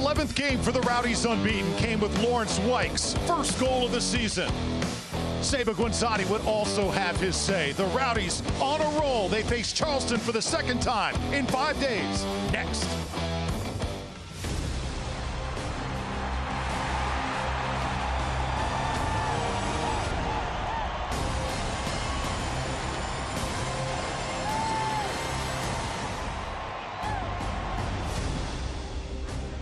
11th game for the Rowdies unbeaten came with Lawrence Weich's first goal of the season. Seba Guinzotti would also have his say. The Rowdies on a roll. They face Charleston for the second time in 5 days. Next.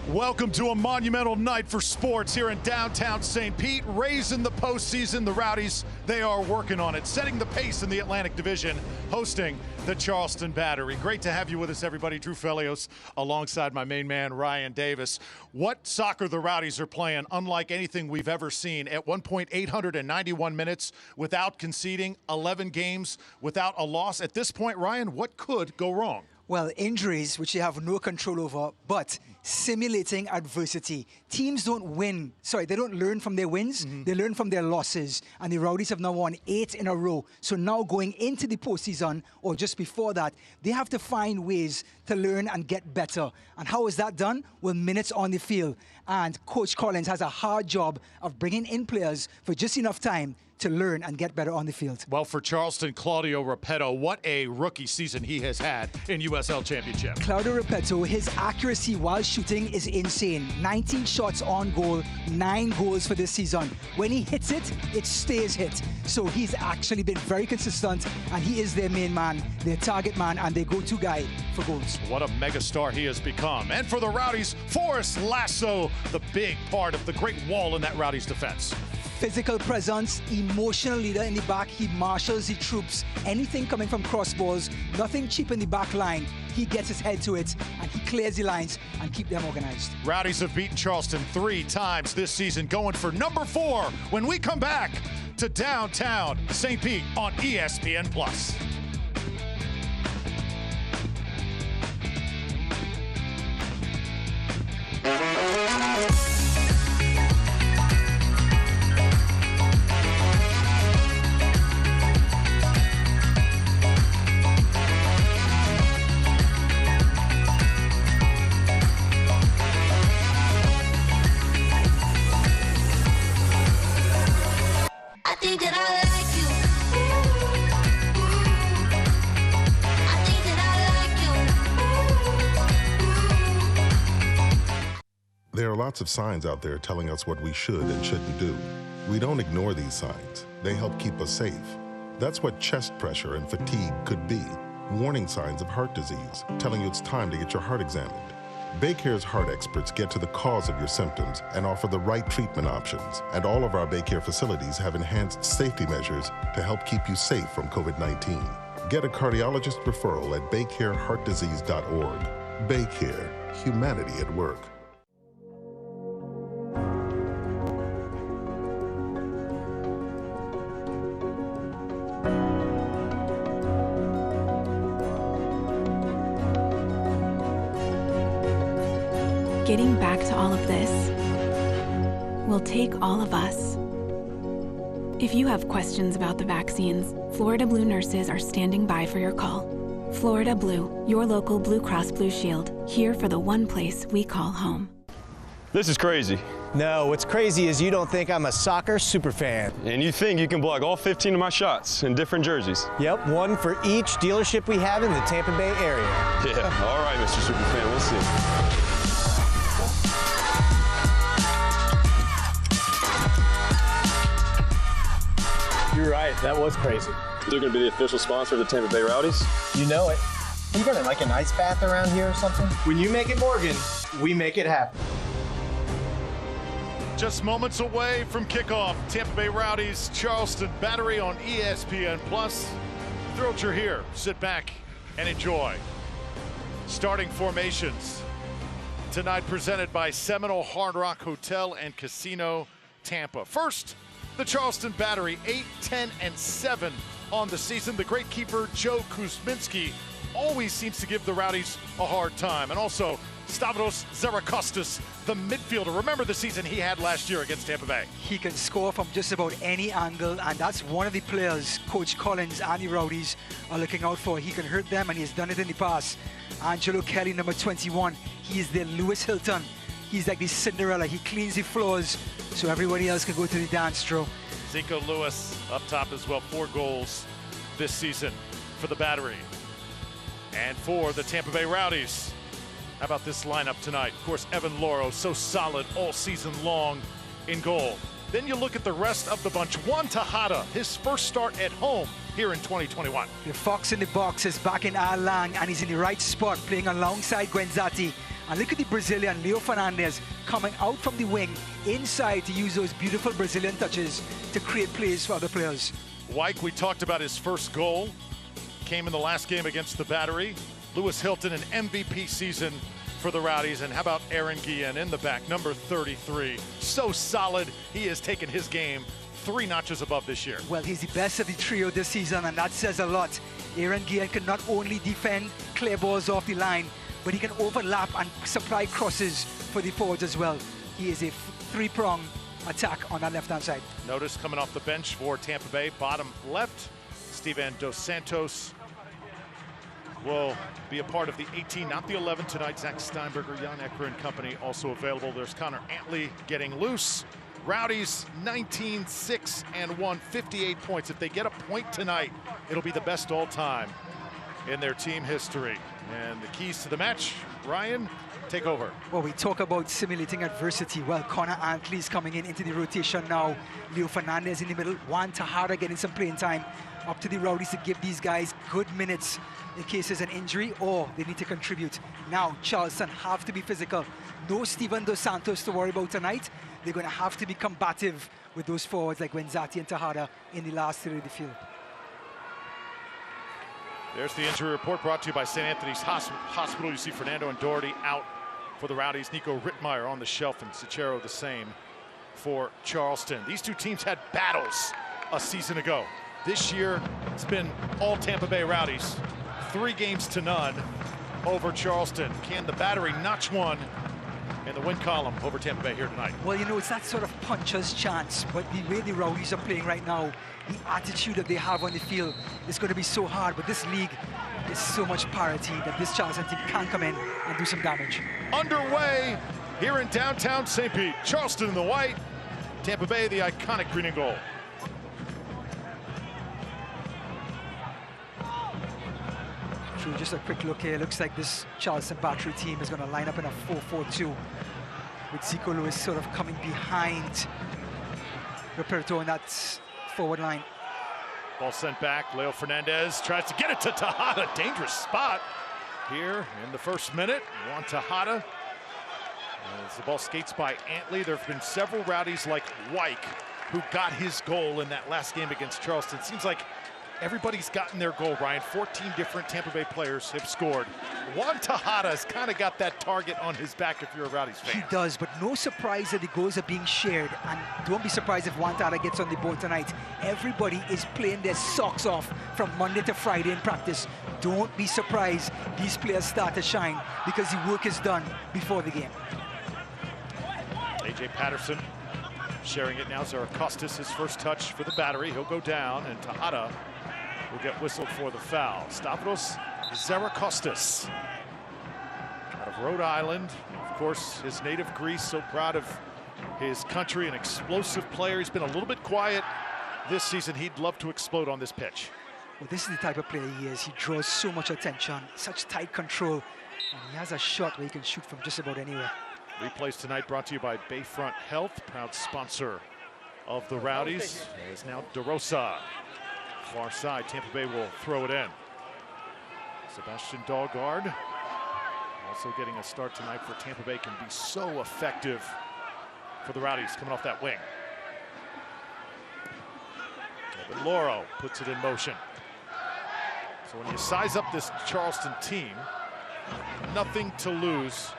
Welcome to a monumental night for sports here in downtown St. Pete. Raising the postseason, the Rowdies, they are working on it, setting the pace in the Atlantic Division, hosting the Charleston Battery. Great to have you with us, everybody. Drew Felios alongside my main man, Ryan Davis. What soccer the Rowdies are playing, unlike anything we've ever seen. At one point, 891 minutes without conceding, 11 games without a loss. At this point, Ryan, what could go wrong? Well, injuries, which you have no control over, but simulating adversity. Teams don't win. Sorry, they don't learn from their wins. They learn from their losses. And the Rowdies have now won 8 in a row. So now going into the postseason, or just before that, they have to find ways to learn and get better. And how is that done? With minutes on the field. And Coach Collins has a hard job of bringing in players for just enough time to learn and get better on the field. Well, for Charleston, Claudio Repetto, what a rookie season he has had in USL Championship. Claudio Repetto, his accuracy while shooting is insane. 19 shots on goal, 9 goals for this season. When he hits it, it stays hit. So he's actually been very consistent, and he is their main man, their target man, and their go-to guy for goals. What a megastar he has become. And for the Rowdies, Forrest Lasso, the big part of the great wall in that Rowdies defense. Physical presence, emotional leader in the back. He marshals the troops. Anything coming from cross balls, nothing cheap in the back line. He gets his head to it, and he clears the lines and keep them organized. Rowdies have beaten Charleston 3 times this season, going for number 4 when we come back to downtown St. Pete on ESPN+. There are lots of signs out there telling us what we should and shouldn't do. We don't ignore these signs. They help keep us safe. That's what chest pressure and fatigue could be. Warning signs of heart disease, telling you it's time to get your heart examined. Baycare's heart experts get to the cause of your symptoms and offer the right treatment options. And all of our Baycare facilities have enhanced safety measures to help keep you safe from COVID-19. Get a cardiologist referral at baycareheartdisease.org. Baycare, humanity at work. Getting back to all of this will take all of us. If you have questions about the vaccines, Florida Blue nurses are standing by for your call. Florida Blue, your local Blue Cross Blue Shield, here for the one place we call home. This is crazy. No, what's crazy is you don't think I'm a soccer superfan. And you think you can block all 15 of my shots in different jerseys. Yep, one for each dealership we have in the Tampa Bay area. Yeah, all right, Mr. Superfan, we'll see. You're right, that was crazy. They're going to be the official sponsor of the Tampa Bay Rowdies? You know it. You got like an ice bath around here or something? When you make it Morgan, we make it happen. Just moments away from kickoff, Tampa Bay Rowdies, Charleston Battery on ESPN+. Thrilled you're here. Sit back and enjoy. Starting formations tonight presented by Seminole Hard Rock Hotel and Casino, Tampa. First, the Charleston Battery, 8-10-7 on the season. The great keeper, Joe Kuzminski, always seems to give the Rowdies a hard time. And also, Stavros Zarakostas, the midfielder. Remember the season he had last year against Tampa Bay. He can score from just about any angle, and that's one of the players Coach Collins and the Rowdies are looking out for. He can hurt them, and he's done it in the past. Angelo Kelly, number 21. He is their Lewis Hilton. He's like the Cinderella. He cleans the floors so everybody else can go to the dance floor. Zico Lewis up top as well, 4 goals this season for the Battery. And for the Tampa Bay Rowdies, how about this lineup tonight? Of course, Evan Loro, so solid all season long in goal. Then you look at the rest of the bunch. Juan Tejada, his first start at home here in 2021. The fox in the box is back in Al Lang, and he's in the right spot, playing alongside Guenzati. And look at the Brazilian, Leo Fernandez, coming out from the wing inside to use those beautiful Brazilian touches to create plays for other players. Wyke, we talked about his first goal. Came in the last game against the Battery. Lewis Hilton, an MVP season for the Rowdies. And how about Aaron Guillen in the back, number 33. So solid, he has taken his game 3 notches above this year. Well, he's the best of the trio this season, and that says a lot. Aaron Guillen can not only defend, clear balls off the line, but he can overlap and supply crosses for the forwards as well. He is a 3-prong attack on that left-hand side. Notice coming off the bench for Tampa Bay, bottom left, Steven Dos Santos will be a part of the 18, not the 11 tonight. Zach Steinberger, Jan Ecker and company also available. There's Connor Antley getting loose. Rowdies 19-6-1, 58 points. If they get a point tonight, it'll be the best all time in their team history. And the keys to the match, Ryan, take over. Well, we talk about simulating adversity. Well, Connor Antley is coming into the rotation now. Leo Fernandez in the middle. Juan Tejada getting some playing time. Up to the Rowdies to give these guys good minutes in case there's an injury or they need to contribute. Now, Charleston have to be physical. No Steven Dos Santos to worry about tonight. They're going to have to be combative with those forwards like Guenzati and Tejada in the last third of the field. There's the injury report brought to you by St. Anthony's Hospital. You see Fernando and Doherty out for the Rowdies. Nico Rittmeyer on the shelf, and Cicero the same for Charleston. These two teams had battles a season ago. This year, it's been all Tampa Bay Rowdies. 3-0 over Charleston. Can the Battery notch one in the win column over Tampa Bay here tonight? Well, you know, it's that sort of puncher's chance, but the way the Rowdies are playing right now, the attitude that they have on the field is going to be so hard. But this league is so much parity that this Charleston team can come in and do some damage. Underway here in downtown St. Pete. Charleston in the white, Tampa Bay the iconic green and gold. Through just a quick look here, looks like this Charleston Battery team is going to line up in a 4-4-2 with Zico Lewis sort of coming behind Roberto in that forward line. Ball sent back. Leo Fernandez tries to get it to Tejada. Dangerous spot here in the first minute. Juan Tejada. As the ball skates by Antley, there have been several Rowdies like Wyke who got his goal in that last game against Charleston. Seems like everybody's gotten their goal, Ryan. 14 different Tampa Bay players have scored. Juan Tejada's kind of got that target on his back if you're a Rowdies fan. He does, but no surprise that the goals are being shared. And don't be surprised if Juan Tejada gets on the board tonight. Everybody is playing their socks off from Monday to Friday in practice. Don't be surprised these players start to shine because the work is done before the game. A.J. Patterson sharing it now. Zarakostas, his first touch for the Battery. He'll go down, and Tejada will get whistled for the foul. Stavros Zarakostas out of Rhode Island. Of course, his native Greece, so proud of his country, an explosive player. He's been a little bit quiet this season. He'd love to explode on this pitch. Well, this is the type of player he is. He draws so much attention, such tight control, and he has a shot where he can shoot from just about anywhere. Replays tonight brought to you by Bayfront Health, proud sponsor of the Rowdies. There's now DeRosa. Far side, Tampa Bay will throw it in. Sebastian Dahlgaard also getting a start tonight for Tampa Bay. Can be so effective for the Rowdies coming off that wing. But Loro puts it in motion. So when you size up this Charleston team, nothing to lose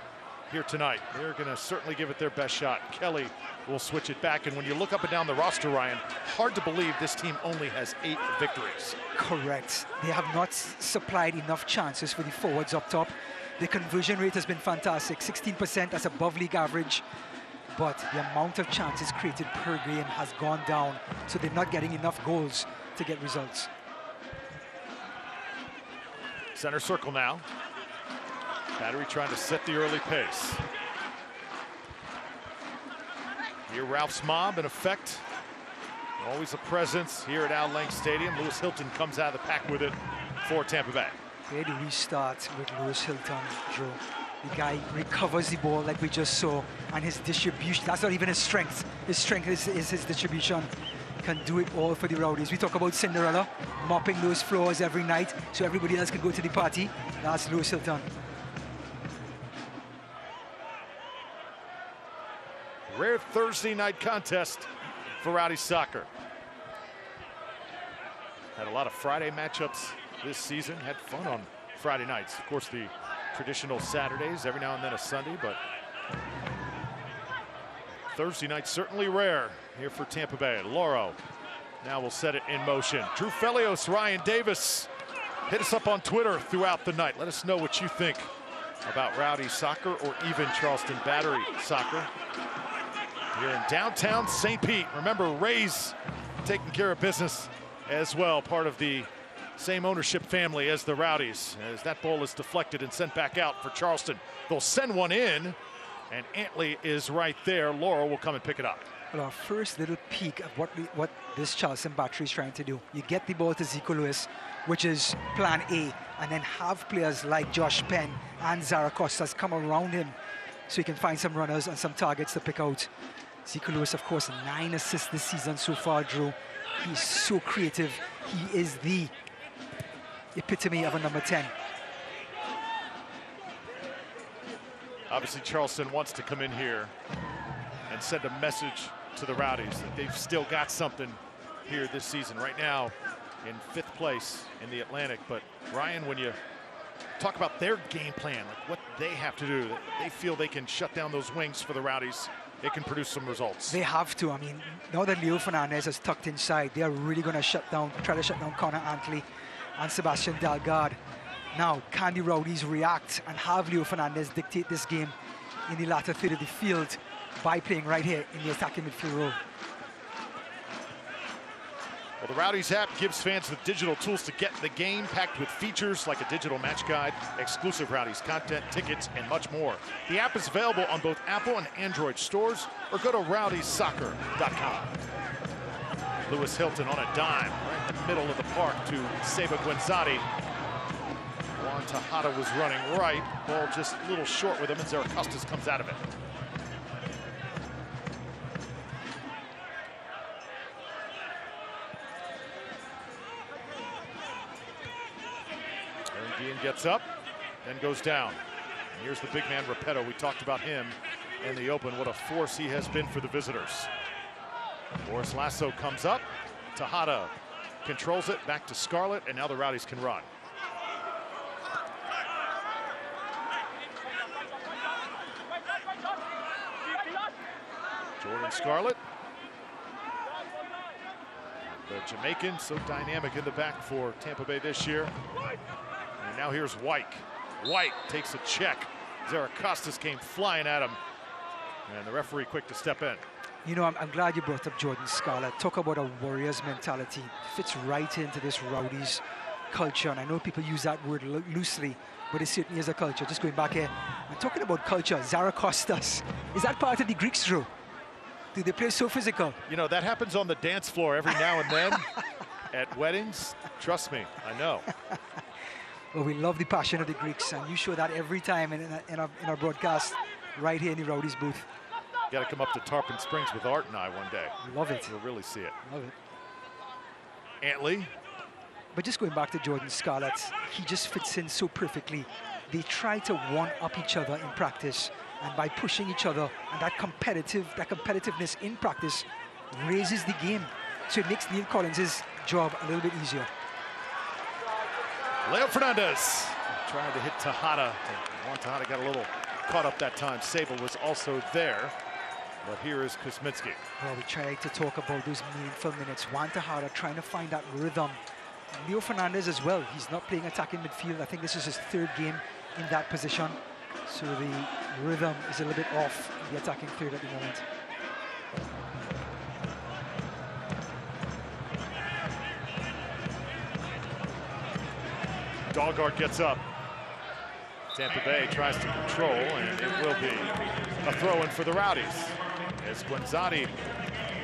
here tonight. They're going to certainly give it their best shot. Kelly will switch it back, and when you look up and down the roster, Ryan, hard to believe this team only has 8 victories. Correct. They have not supplied enough chances for the forwards up top. The conversion rate has been fantastic, 16%, that's above league average, but the amount of chances created per game has gone down, so they're not getting enough goals to get results. Center circle now. Battery trying to set the early pace. Here Ralph's mob in effect. Always a presence here at Al Lang Stadium. Lewis Hilton comes out of the pack with it for Tampa Bay. Where do we start with Lewis Hilton, Joe? The guy recovers the ball like we just saw, and his distribution, that's not even his strength. His strength is his distribution. He can do it all for the Rowdies. We talk about Cinderella, mopping those floors every night so everybody else can go to the party. That's Lewis Hilton. Rare Thursday night contest for Rowdies soccer. Had a lot of Friday matchups this season. Had fun on Friday nights. Of course, the traditional Saturdays, every now and then a Sunday, but Thursday night certainly rare here for Tampa Bay. Loro now will set it in motion. Drew Felios, Ryan Davis. Hit us up on Twitter throughout the night. Let us know what you think about Rowdies soccer or even Charleston Battery soccer. Here in downtown St. Pete. Remember, Ray's taking care of business as well, part of the same ownership family as the Rowdies. As that ball is deflected and sent back out for Charleston. They'll send one in, and Antley is right there. Laurel will come and pick it up. Well, our first little peek of what this Charleston battery is trying to do. You get the ball to Zico Lewis, which is plan A, and then have players like Josh Penn and Zara Costas come around him so he can find some runners and some targets to pick out. Zico Lewis, of course, 9 assists this season so far, Drew. He's so creative. He is the epitome of a number 10. Obviously, Charleston wants to come in here and send a message to the Rowdies that they've still got something here this season. Right now, in 5th place in the Atlantic. But Ryan, when you talk about their game plan, like what they have to do, they feel they can shut down those wings for the Rowdies. It can produce some results. They have to. I mean, now that Leo Fernandez is tucked inside, they are really going to try to shut down Connor Antley and Sebastian Dalgard. Now, can the Rowdies react and have Leo Fernandez dictate this game in the latter third of the field by playing right here in the attacking midfield role? Well, the Rowdies app gives fans the digital tools to get the game, packed with features like a digital match guide, exclusive Rowdies content, tickets, and much more. The app is available on both Apple and Android stores, or go to rowdiesoccer.com. Lewis Hilton on a dime, right in the middle of the park to Seba Guenzati. Juan Tejada was running right, ball just a little short with him, and Zara Costas comes out of it. Gets up, then goes down. And here's the big man, Repetto. We talked about him in the open. What a force he has been for the visitors. Boris Lasso comes up. Tejada controls it, back to Scarlett, and now the Rowdies can run. Jordan Scarlett. The Jamaican, so dynamic in the back for Tampa Bay this year. And now here's White. White takes a check. Zara Costas came flying at him. And the referee quick to step in. You know, I'm glad you brought up Jordan Scarlett. Talk about a warrior's mentality. Fits right into this Rowdies culture. And I know people use that word loosely, but it certainly is a culture. Just going back here and talking about culture, Zara Costas. Is that part of the Greeks, Drew? Do they play so physical? You know, that happens on the dance floor every now and then at weddings. Trust me, I know. Well, we love the passion of the Greeks, and you show that every time in our broadcast right here in the Rowdies booth. Got to come up to Tarpon Springs with Art and I one day. Love it. You'll really see it. Love it. Antley. But just going back to Jordan Scarlett, he just fits in so perfectly. They try to one-up each other in practice, and by pushing each other, and that competitiveness in practice raises the game. So it makes Neil Collins' job a little bit easier. Leo Fernandez trying to hit Tejada. Juan Tejada got a little caught up that time. Sable was also there. But here is Kuzminski. Well, we tried to talk about those meaningful minutes. Juan Tejada trying to find that rhythm. Leo Fernandez as well. He's not playing attacking midfield. I think this is his 3rd game in that position. So the rhythm is a little bit off in the attacking third at the moment. Dalgard gets up. Tampa Bay tries to control, and it will be a throw-in for the Rowdies. as Guanzati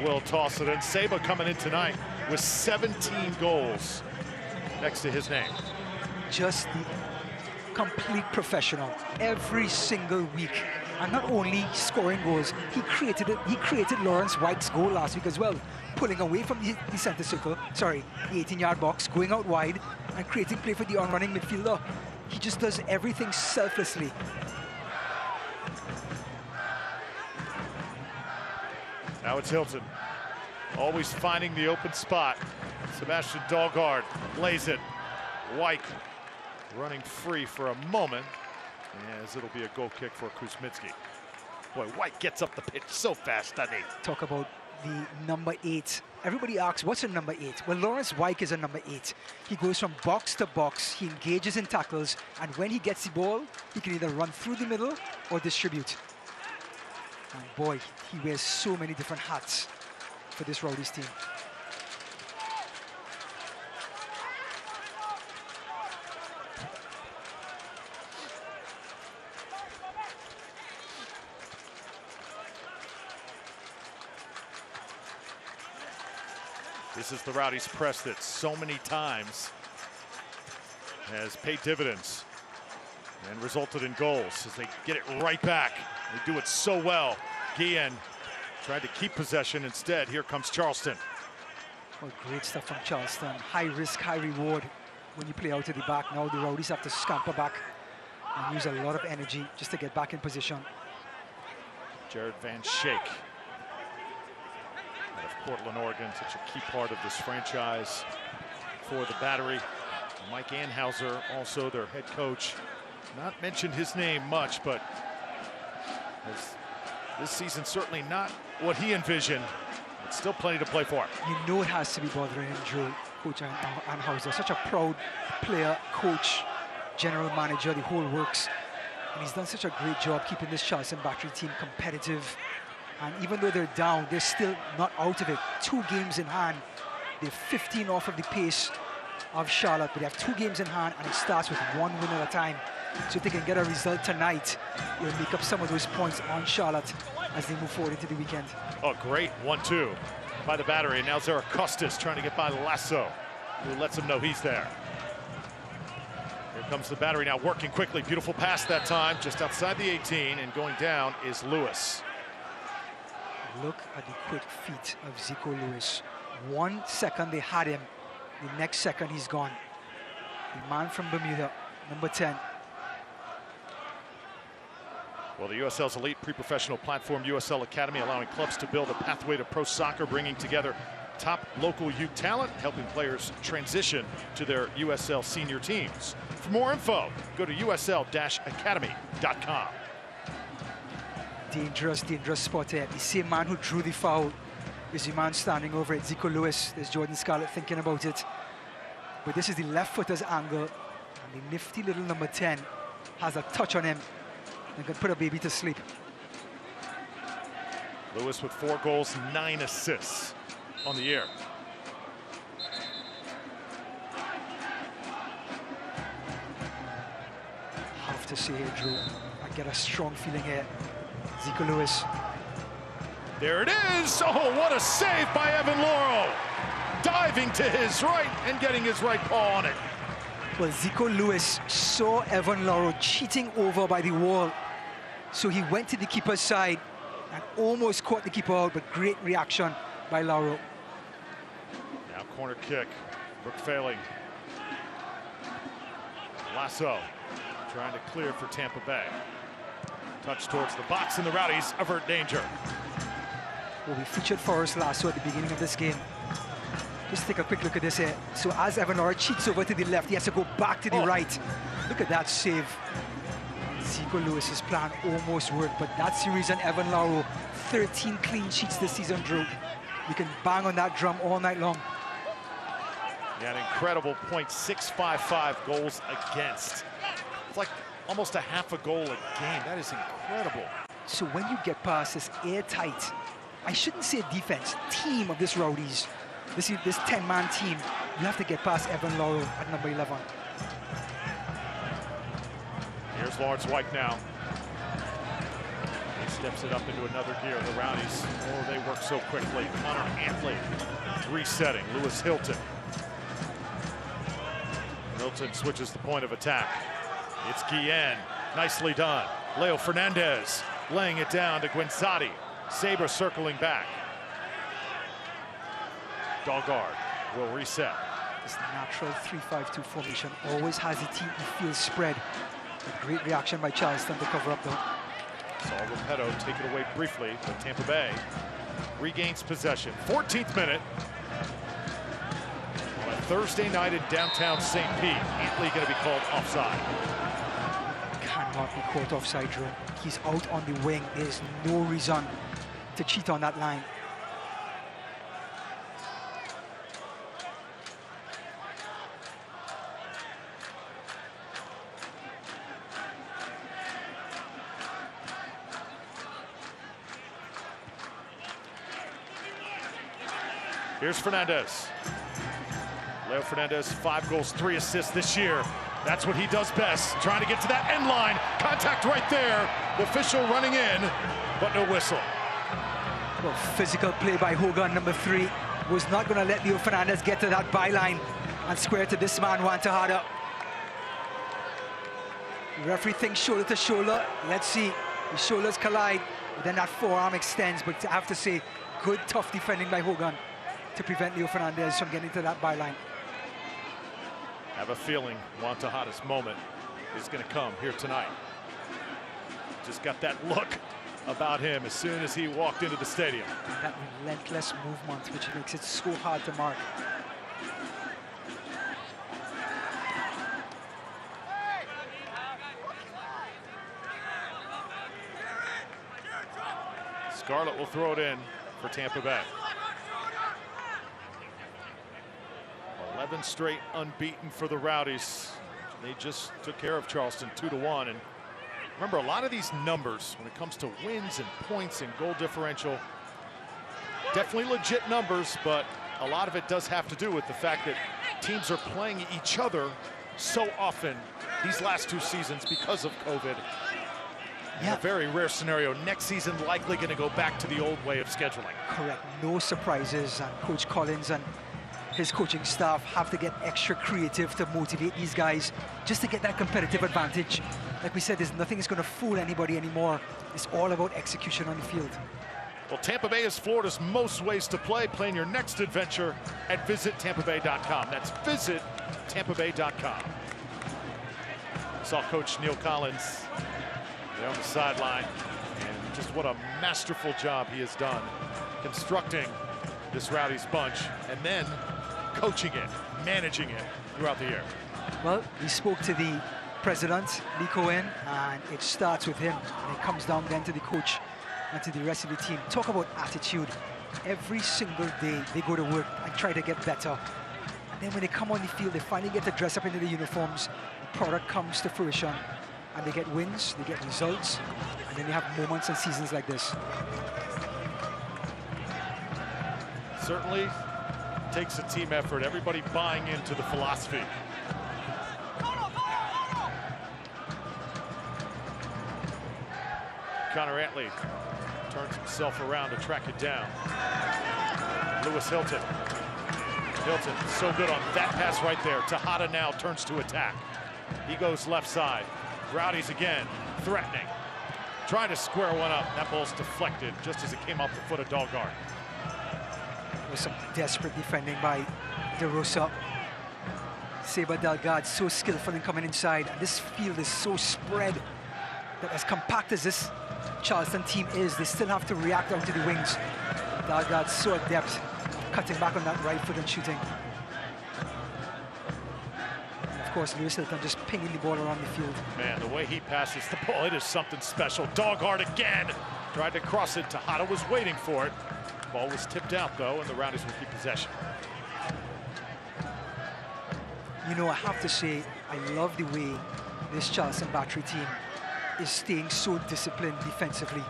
will toss it in. Saba coming in tonight with 17 goals next to his name. Just the complete professional every single week. And not only scoring goals, he created Lawrence White's goal last week as well, pulling away from the center circle, sorry, the 18-yard box, going out wide and creating play for the on-running midfielder. He just does everything selflessly. Now it's Hilton, always finding the open spot. Sebastian Dahlgaard lays it. White running free for a moment, as it'll be a goal kick for Kuzmitsky. Boy, White gets up the pitch so fast, doesn't he? Talk about the number 8. Everybody asks, what's a number 8? Well, Lawrence White is a number 8. He goes from box to box, he engages in tackles, and when he gets the ball, he can either run through the middle or distribute. And boy, he wears so many different hats for this Rowdies team. This is the Rowdies press that so many times has paid dividends and resulted in goals as they get it right back. They do it so well. Guillen tried to keep possession. Instead, here comes Charleston. Well, great stuff from Charleston. High risk, high reward when you play out of the back. Now the Rowdies have to scamper back and use a lot of energy just to get back in position. Jared Van Schaik out of Portland, Oregon, such a key part of this franchise for the Battery. Mike Anhauser, also their head coach. Not mentioned his name much, but this season certainly not what he envisioned. But still plenty to play for. You know it has to be bothering him, Joe, Coach Anhauser. Such a proud player, coach, general manager, the whole works. And he's done such a great job keeping this Charleston Battery team competitive. And even though they're down, they're still not out of it. 2 games in hand. They're 15 off of the pace of Charlotte, but they have 2 games in hand, and it starts with 1 win at a time. So if they can get a result tonight, they'll make up some of those points on Charlotte as they move forward into the weekend. Oh, great 1-2 by the Battery. And now Zaracostas trying to get by Lasso, who lets him know he's there. Here comes the Battery now working quickly. Beautiful pass that time, just outside the 18, and going down is Lewis. Look at the quick feet of Zico Lewis. 1 second they had him, the next second he's gone. The man from Bermuda, number 10. Well, the USL's elite pre-professional platform, USL Academy, allowing clubs to build a pathway to pro soccer, bringing together top local youth talent, helping players transition to their USL senior teams. For more info, go to usl-academy.com. Dangerous, dangerous spot here. The same man who drew the foul is the man standing over it, Zico Lewis. There's Jordan Scarlett thinking about it. But this is the left footer's angle, and the nifty little number 10 has a touch on him and can put a baby to sleep. Lewis with 4 goals, 9 assists on the year. Have to say here, Drew, I get a strong feeling here. Zico Lewis. There it is! Oh, what a save by Evan Laurel! Diving to his right and getting his right paw on it. Well, Zico Lewis saw Evan Laurel cheating over by the wall. So he went to the keeper's side and almost caught the keeper out, but great reaction by Laurel. Now corner kick, Brooke failing. Lasso trying to clear for Tampa Bay. Touch towards the box, and the Rowdies avert danger. Well, we featured Forrest Lasso at the beginning of this game. Just take a quick look at this here. So as Evan Laurel cheats over to the left, he has to go back to the right. Look at that save. Zico Lewis's plan almost worked, but that's the reason Evan Laurel, 13 clean sheets this season, Drew. You can bang on that drum all night long. Yeah, an incredible .655 goals against. It's like almost a half a goal a game. That is incredible. So when you get past this airtight, I shouldn't say defense, team of this Rowdies, this 10-man team, you have to get past Evan Laurel at number 11. Here's Lawrence White now. Steps it up into another gear. The Rowdies, oh, they work so quickly. Connor Antley resetting. Lewis Hilton. Hilton switches the point of attack. It's Guillen. Nicely done. Leo Fernandez laying it down to Guinzati. Saber circling back. Dahlgaard will reset. This natural 3-5-2 formation always has the team in field spread. A great reaction by Charleston to cover up though. Saul Repetto take it away briefly, but Tampa Bay regains possession. 14th minute. On a Thursday night in downtown St. Pete. Antley going to be called offside. Cannot be caught offside, Drew. He's out on the wing. There's no reason to cheat on that line. Here's Fernandez. Leo Fernandez, 5 goals, 3 assists this year. That's what he does best, trying to get to that end line. Contact right there. The official running in, but no whistle. Well, physical play by Hogan, number 3. Was not going to let Leo Fernandez get to that byline and square to this man, Juan Tejada. The referee thinks shoulder to shoulder. Let's see. The shoulders collide, but then that forearm extends. But I have to say, good, tough defending by Hogan to prevent Leo Fernandez from getting to that byline. I have a feeling Juan Tejada's moment is going to come here tonight. Just got that look about him as soon as he walked into the stadium. That relentless movement, which makes it so hard to mark. Scarlett will throw it in for Tampa Bay. 11 straight unbeaten for the Rowdies. They just took care of Charleston 2-1. And remember, a lot of these numbers when it comes to wins and points and goal differential, definitely legit numbers, but a lot of it does have to do with the fact that teams are playing each other so often these last 2 seasons because of COVID. Yeah. In a very rare scenario, next season likely going to go back to the old way of scheduling. Correct, no surprises, and Coach Collins and his coaching staff have to get extra creative to motivate these guys just to get that competitive advantage. Like we said, there's nothing that's going to fool anybody anymore. It's all about execution on the field. Well, Tampa Bay is Florida's most ways to play. Plan your next adventure at visitTampaBay.com. That's visitTampaBay.com. Saw Coach Neil Collins there on the sideline, and just what a masterful job he has done constructing this Rowdies bunch and then coaching it, managing it throughout the year. Well, we spoke to the president, Lee Cohen, and it starts with him, and it comes down then to the coach and to the rest of the team. Talk about attitude. Every single day they go to work and try to get better. And then when they come on the field, they finally get to dress up into the uniforms. The product comes to fruition, and they get wins, they get results, and then they have moments and seasons like this. Certainly takes a team effort, everybody buying into the philosophy. Connor Antley turns himself around to track it down. Lewis Hilton. Hilton so good on that pass right there. Tejada now turns to attack. He goes left side. Rowdies again, threatening. Trying to square one up. That ball's deflected just as it came off the foot of Dahlgaard. With some desperate defending by DeRosa. Saber Dahlgaard so skillful in coming inside. And this field is so spread that as compact as this Charleston team is, they still have to react out to the wings. Dahlgaard's so adept cutting back on that right foot and shooting. And of course, Lewis Hilton just pinging the ball around the field. Man, the way he passes the ball, it is something special. Dahlgaard again. Tried to cross it. Tejada was waiting for it. Ball was tipped out, though, and the Rowdies will keep possession. You know, I have to say, I love the way this Charleston Battery team is staying so disciplined defensively.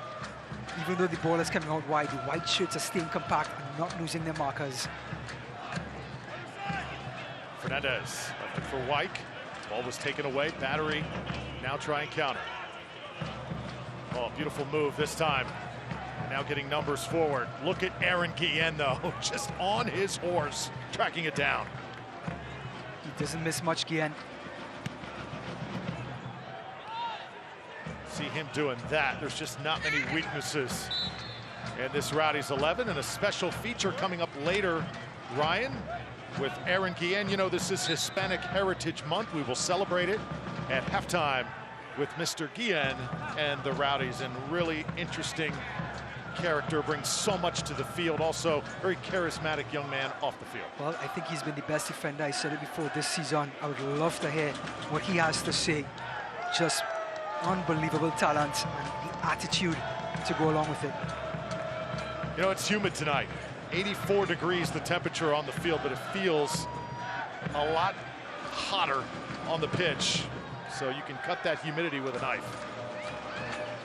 Even though the ball is coming out wide, the white shirts are staying compact and not losing their markers. Fernandez left it for Wyke. Ball was taken away. Battery now try and counter. Oh, beautiful move this time. Now getting numbers forward. Look at Aaron Guillen, though, just on his horse, tracking it down. He doesn't miss much, Guillen. See him doing that. There's just not many weaknesses in this Rowdies 11, and a special feature coming up later, Ryan, with Aaron Guillen. You know, this is Hispanic Heritage Month. We will celebrate it at halftime with Mr. Guillen and the Rowdies, and really interesting character, brings so much to the field. Also, very charismatic young man off the field. Well, I think he's been the best defender. I said it before this season. I would love to hear what he has to say. Just unbelievable talent and the attitude to go along with it. You know, it's humid tonight. 84 degrees the temperature on the field, but it feels a lot hotter on the pitch. So you can cut that humidity with a knife.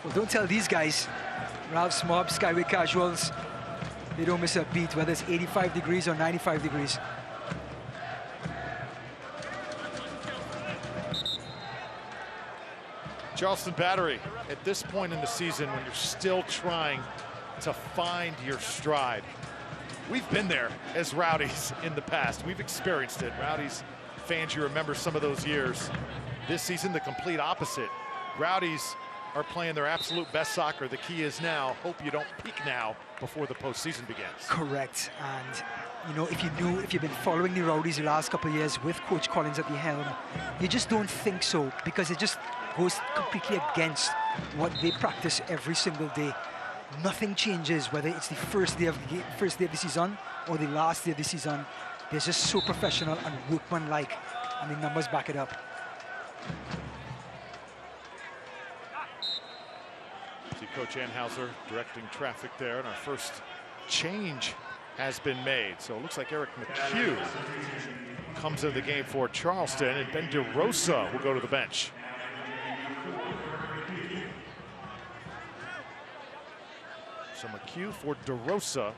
Well, don't tell these guys, Ralph's Mob, Skyway Casuals, they don't miss a beat, whether it's 85 degrees or 95 degrees. Charleston Battery, at this point in the season, when you're still trying to find your stride. We've been there as Rowdies in the past. We've experienced it. Rowdies fans, you remember some of those years. This season, the complete opposite. Rowdies are playing their absolute best soccer. The key is now, hope you don't peak now before the postseason begins. Correct. And, you know, if you've been following the Rowdies the last couple of years with Coach Collins at the helm, you just don't think so, because it just goes completely against what they practice every single day. Nothing changes, whether it's the first day of the season or the last day of the season. They're just so professional and workmanlike, and the numbers back it up. See Coach Anhauser directing traffic there, and our first change has been made. So it looks like Eric McHugh comes into the game for Charleston, and Ben DeRosa will go to the bench. So McHugh for DeRosa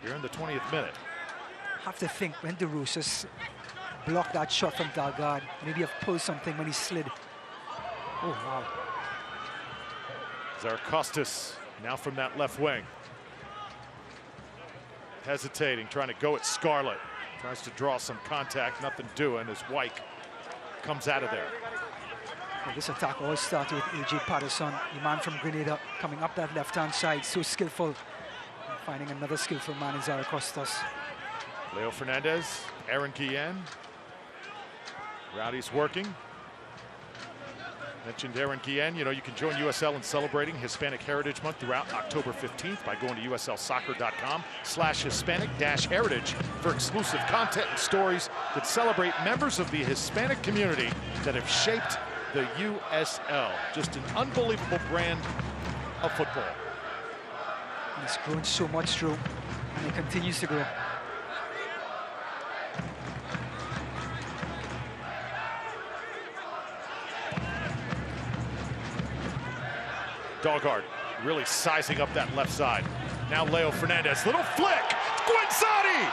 here in the 20th minute. Have to think when DeRosa's blocked that shot from Dalgard, maybe have pulled something when he slid. Oh, wow. Zarkostas now from that left wing. Hesitating, trying to go at Scarlett. Tries to draw some contact, nothing doing as Wyke comes out of there. Well, this attack all started with A.J. Patterson, the man from Grenada, coming up that left-hand side, so skillful. And finding another skillful man in Zarkostas. Leo Fernandez, Aaron Guillen. Rowdies working. Mentioned Aaron Guillen. You know, you can join USL in celebrating Hispanic Heritage Month throughout October 15th by going to uslsoccer.com/Hispanic-heritage for exclusive content and stories that celebrate members of the Hispanic community that have shaped the USL. Just an unbelievable brand of football. And it's grown so much, Drew, and it continues to grow. Dalgard really sizing up that left side. Now Leo Fernandez, little flick, Guinsati!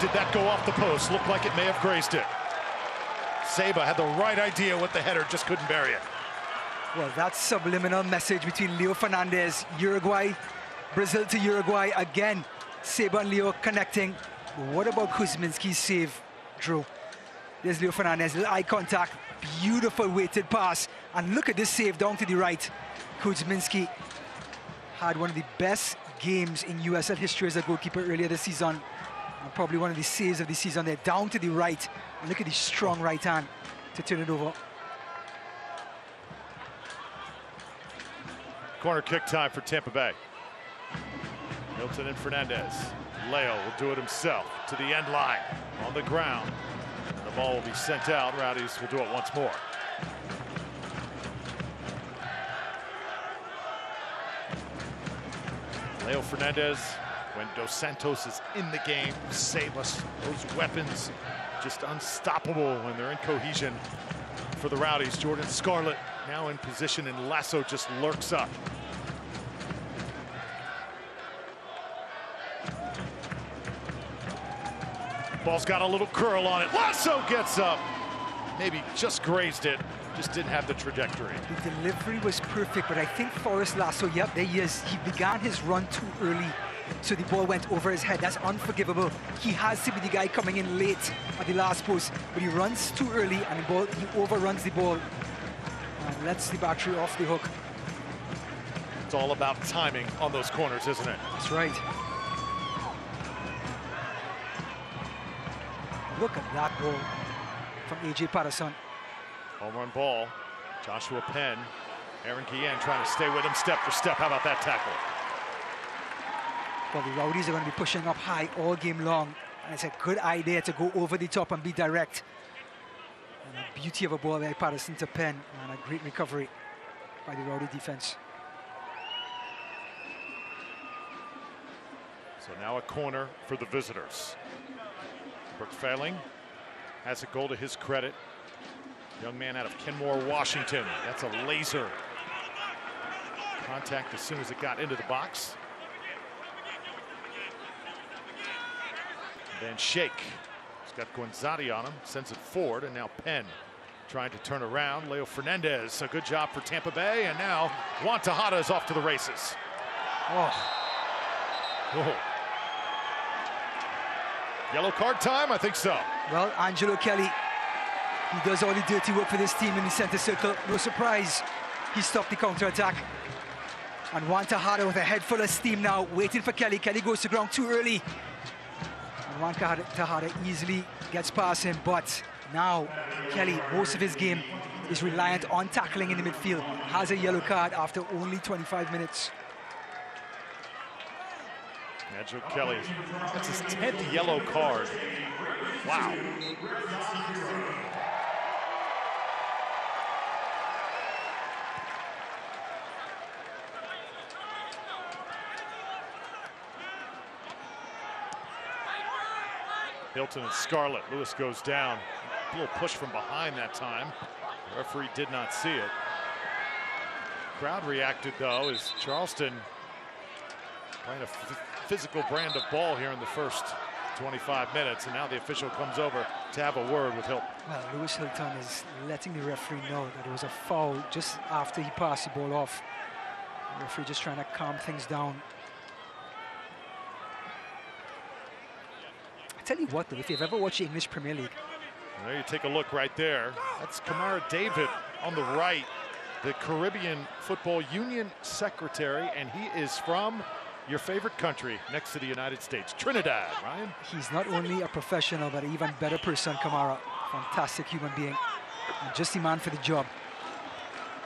Did that go off the post? Looked like it may have grazed it. Seba had the right idea with the header, just couldn't bury it. Well, that subliminal message between Leo Fernandez, Uruguay, Brazil to Uruguay again. Seba and Leo connecting. But what about Kuzminski's save, Drew? There's Leo Fernandez, little eye contact, beautiful weighted pass. And look at this save down to the right. Kuzminski had one of the best games in USL history as a goalkeeper earlier this season. And probably one of the saves of the season there, down to the right. And look at the strong right hand to turn it over. Corner kick time for Tampa Bay. Milton and Fernandez. Leo will do it himself to the end line on the ground. The ball will be sent out. Rowdies will do it once more. Leo Fernandez, when Dos Santos is in the game, save us. Those weapons just unstoppable when they're in cohesion for the Rowdies. Jordan Scarlett now in position, and Lasso just lurks up. Ball's got a little curl on it. Lasso gets up. maybe just grazed it, just didn't have the trajectory. The delivery was perfect, but I think Forrest Lasso, yep, there he is. He began his run too early, so the ball went over his head. That's unforgivable. He has to be the guy coming in late at the last post, but he runs too early and the ball, he overruns the ball and lets the battery off the hook. It's all about timing on those corners, isn't it? That's right. Look at that ball from A.J. Patterson. Home run ball. Joshua Penn. Aaron Guillen trying to stay with him step for step. How about that tackle? Well, the Rowdies are going to be pushing up high all game long. And it's a good idea to go over the top and be direct. And a beauty of a ball by Patterson to Penn. And a great recovery by the Rowdy defense. So now a corner for the visitors. Brooke Failing has a goal to his credit. Young man out of Kenmore, Washington. That's a laser. Contact as soon as it got into the box. Then Shake. He's got Gonzatti on him, sends it forward, and now Penn trying to turn around. Leo Fernandez, a good job for Tampa Bay, and now Juan Tejada is off to the races. Oh. Yellow card time? I think so. Well, Angelo Kelly, he does all the dirty work for this team in the center circle. No surprise, he stopped the counter-attack. And Juan Tejada with a head full of steam now, waiting for Kelly. Kelly goes to ground too early. And Juan Tejada easily gets past him, but now Kelly, most of his game is reliant on tackling in the midfield. Has a yellow card after only 25 minutes. Angelo Kelly, that's his 10th yellow card. Wow. Hilton and Scarlett. Lewis goes down. A little push from behind that time. The referee did not see it. Crowd reacted though as Charleston playing a physical brand of ball here in the first 25 minutes, and now the official comes over to have a word with Hilton. Well, Lewis Hilton is letting the referee know that it was a foul just after he passed the ball off. The referee just trying to calm things down. I tell you what though, if you've ever watched the English Premier League. There you take a look right there. That's Kamara David on the right, the Caribbean Football Union secretary, and he is from your favorite country next to the United States, Trinidad, Ryan. He's not only a professional, but an even better person, Kamara. Fantastic human being, and just the man for the job.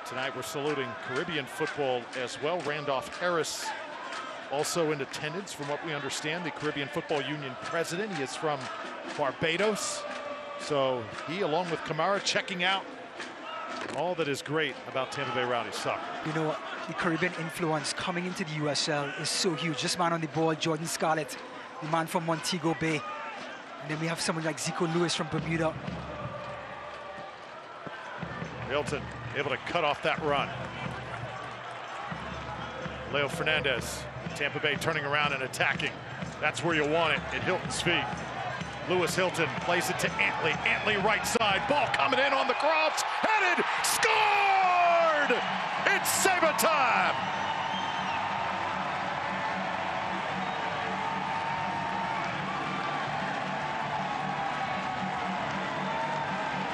Tonight we're saluting Caribbean football as well. Randolph Harris also in attendance, from what we understand, the Caribbean Football Union president. He is from Barbados. So he, along with Kamara, checking out all that is great about Tampa Bay Rowdies soccer. You know, the Caribbean influence coming into the USL is so huge. This man on the ball, Jordan Scarlett, the man from Montego Bay. And then we have someone like Zico Lewis from Bermuda. Hilton able to cut off that run. Leo Fernandez, Tampa Bay turning around and attacking. That's where you want it, at Hilton's feet. Lewis Hilton plays it to Antley. Antley right side, ball coming in on the cross, headed, scored! It's Sabre time!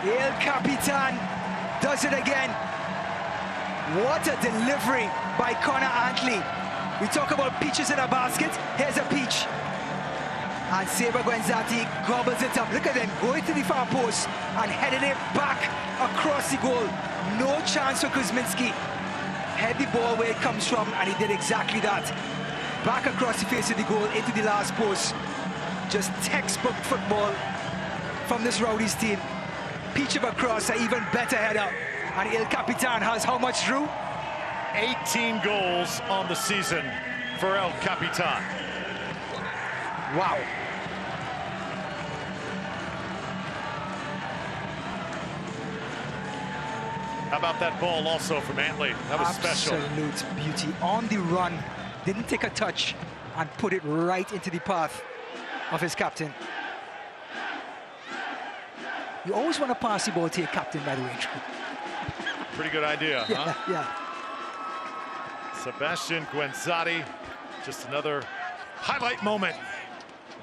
El Capitan does it again. What a delivery by Connor Antley. We talk about peaches in a basket. Here's a peach. And Sabre Gonzatti gobbles it up. Look at them going to the far post and heading it back across the goal. No chance for Kuzminski. Head the ball where it comes from, and he did exactly that. Back across the face of the goal into the last post. Just textbook football from this Rowdies team. Peach of a cross, an even better header. And El Capitan has how much, Drew? 18 goals on the season for El Capitan. Wow. How about that ball also from Antley? That was special. Absolute beauty. On the run, didn't take a touch and put it right into the path of his captain. You always want to pass the ball to your captain, by the way. Pretty good idea, Yeah, huh? yeah. Sebastian Guenzati, just another highlight moment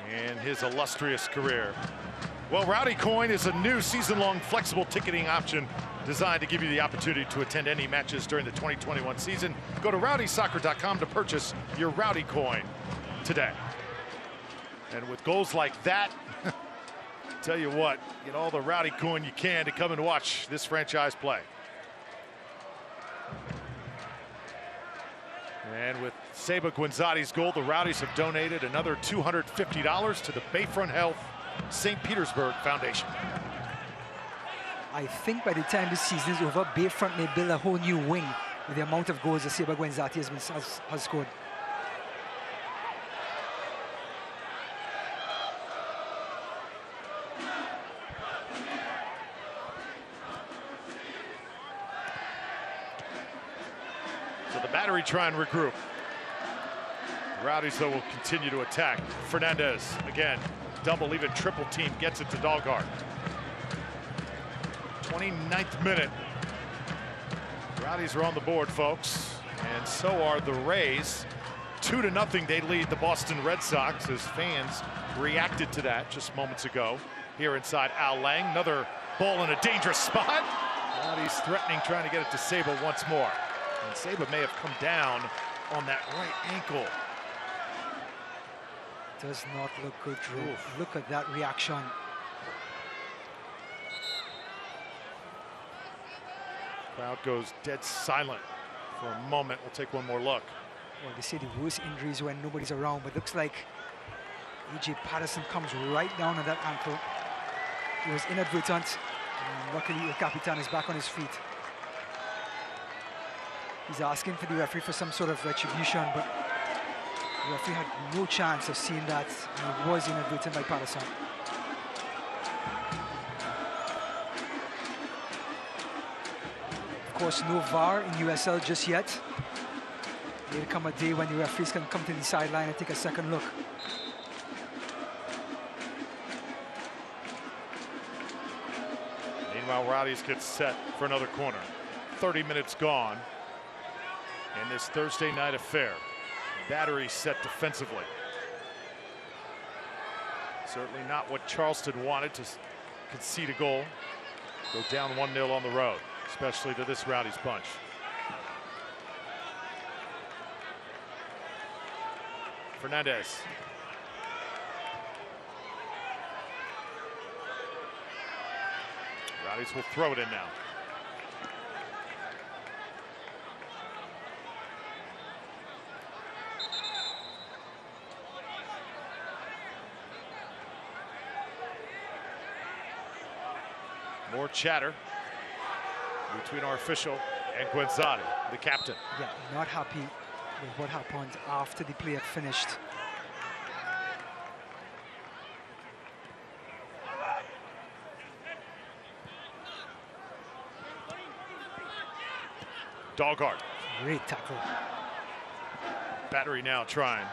in his illustrious career. Well, Rowdy Coin is a new season-long flexible ticketing option designed to give you the opportunity to attend any matches during the 2021 season. Go to rowdysoccer.com to purchase your Rowdy Coin today. And with goals like that, tell you what, get all the Rowdy Coin you can to come and watch this franchise play. And with Seba Guenzati's goal, the Rowdies have donated another $250 to the Bayfront Health St. Petersburg Foundation. I think by the time this season is over, Bayfront may build a whole new wing with the amount of goals that Seba Guenzati has scored. So the Battery try and regroup. The Rowdies, though, will continue to attack. Fernandez, again, double, even triple team, gets it to Dahlgaard. 29th minute. Rowdies are on the board, folks, and so are the Rays. 2-0, they lead the Boston Red Sox as fans reacted to that just moments ago. Here inside Al Lang, another ball in a dangerous spot. Rowdies threatening, trying to get it to Seba once more. And Seba may have come down on that right ankle. Does not look good, Drew. Look at that reaction. Crowd goes dead silent for a moment. We'll take one more look. Well, they say the worst injuries when nobody's around, but looks like A.J. Patterson comes right down on that ankle. It was inadvertent, and luckily the Capitan is back on his feet. He's asking for the referee for some sort of retribution, but the referee had no chance of seeing that, and it was inadvertent by Patterson. Of course, no VAR in USL just yet. There'll come a day when the referees can come to the sideline and take a second look. Meanwhile, Rowdies get set for another corner. 30 minutes gone in this Thursday night affair. Battery set defensively. Certainly not what Charleston wanted, to concede a goal. Go down 1-0 on the road, especially to this Rowdies bunch. Fernandez. Rowdies will throw it in now. More chatter between our official and Guenzati, the captain. Yeah, not happy with what happened after the play had finished. Dahlgaard. Great tackle. Battery now trying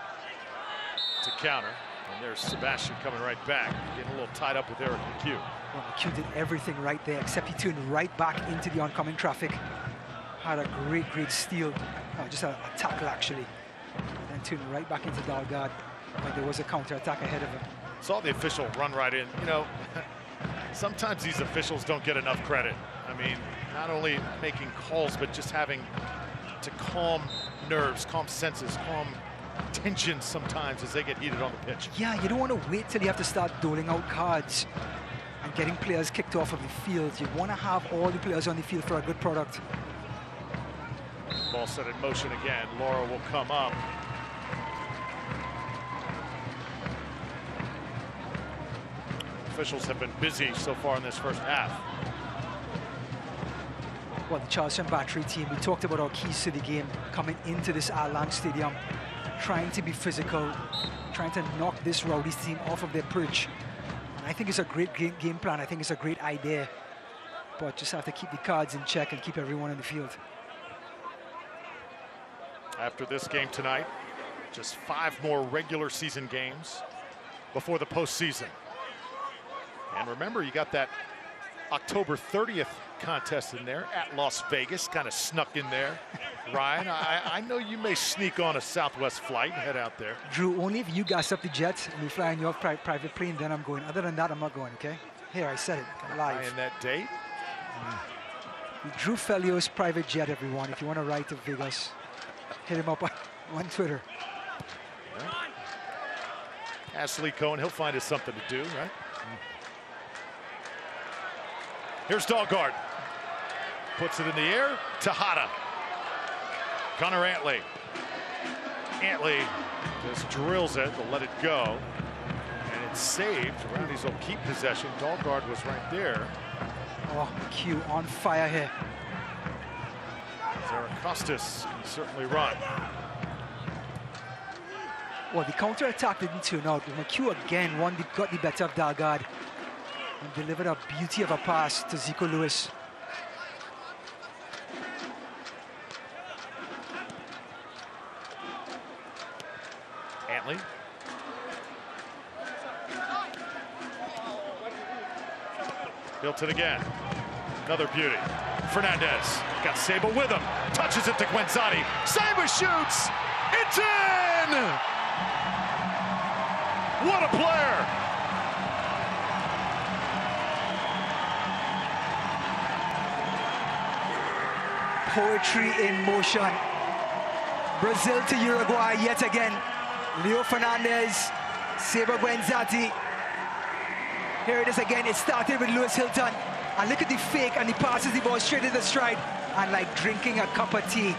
to counter. And there's Sebastian coming right back, getting a little tied up with Eric McHugh. Well, McHugh did everything right there, except he turned right back into the oncoming traffic. Had a great steal, just a tackle actually. And then turned right back into Dahlgaard when there was a counter-attack ahead of him. Saw the official run right in. You know, sometimes these officials don't get enough credit. I mean, not only making calls, but just having to calm nerves, calm senses, calm tension sometimes as they get heated on the pitch. Yeah, you don't want to wait till you have to start doling out cards and getting players kicked off of the field. You want to have all the players on the field for a good product. Ball set in motion again. Laura will come up. Officials have been busy so far in this first half. Well, the Charleston Battery team, we talked about our keys to the game coming into this Al-Lang Stadium, trying to be physical, trying to knock this Rowdies team off of their perch. And I think it's a great game plan. I think it's a great idea. But just have to keep the cards in check and keep everyone in the field. After this game tonight, just 5 more regular season games before the postseason. And remember, you got that October 30th contest in there at Las Vegas, kind of snuck in there. Ryan, I know you may sneak on a Southwest flight and head out there. Drew, only if you gas up the jet and we fly in your private plane, then I'm going. Other than that, I'm not going, okay? Here, I said it, live. And that date? Drew Felios private jet, everyone. If you want to ride to Vegas, hit him up on Twitter. Right. Ashley Cohen, he'll find us something to do, right? Here's Dahlgaard. Puts it in the air. Tejada. Connor Antley. Antley just drills it. They'll let it go. And it's saved. Rowdies will keep possession. Dahlgaard was right there. Oh, Q on fire here. Zaracostas can certainly run. Well, the counter-attack didn't turn out. McHugh again got the better of Dahlgaard and delivered a beauty of a pass to Zico Lewis. Antley. Built it again. Another beauty. Fernandez got Saba with him. Touches it to Guenzati. Saba shoots. It's in! What a player! Poetry in motion. Brazil to Uruguay yet again. Leo Fernandez, Saba Guenzati. Here it is again. It started with Lewis Hilton. And look at the fake, and he passes the ball straight into stride. And like drinking a cup of tea,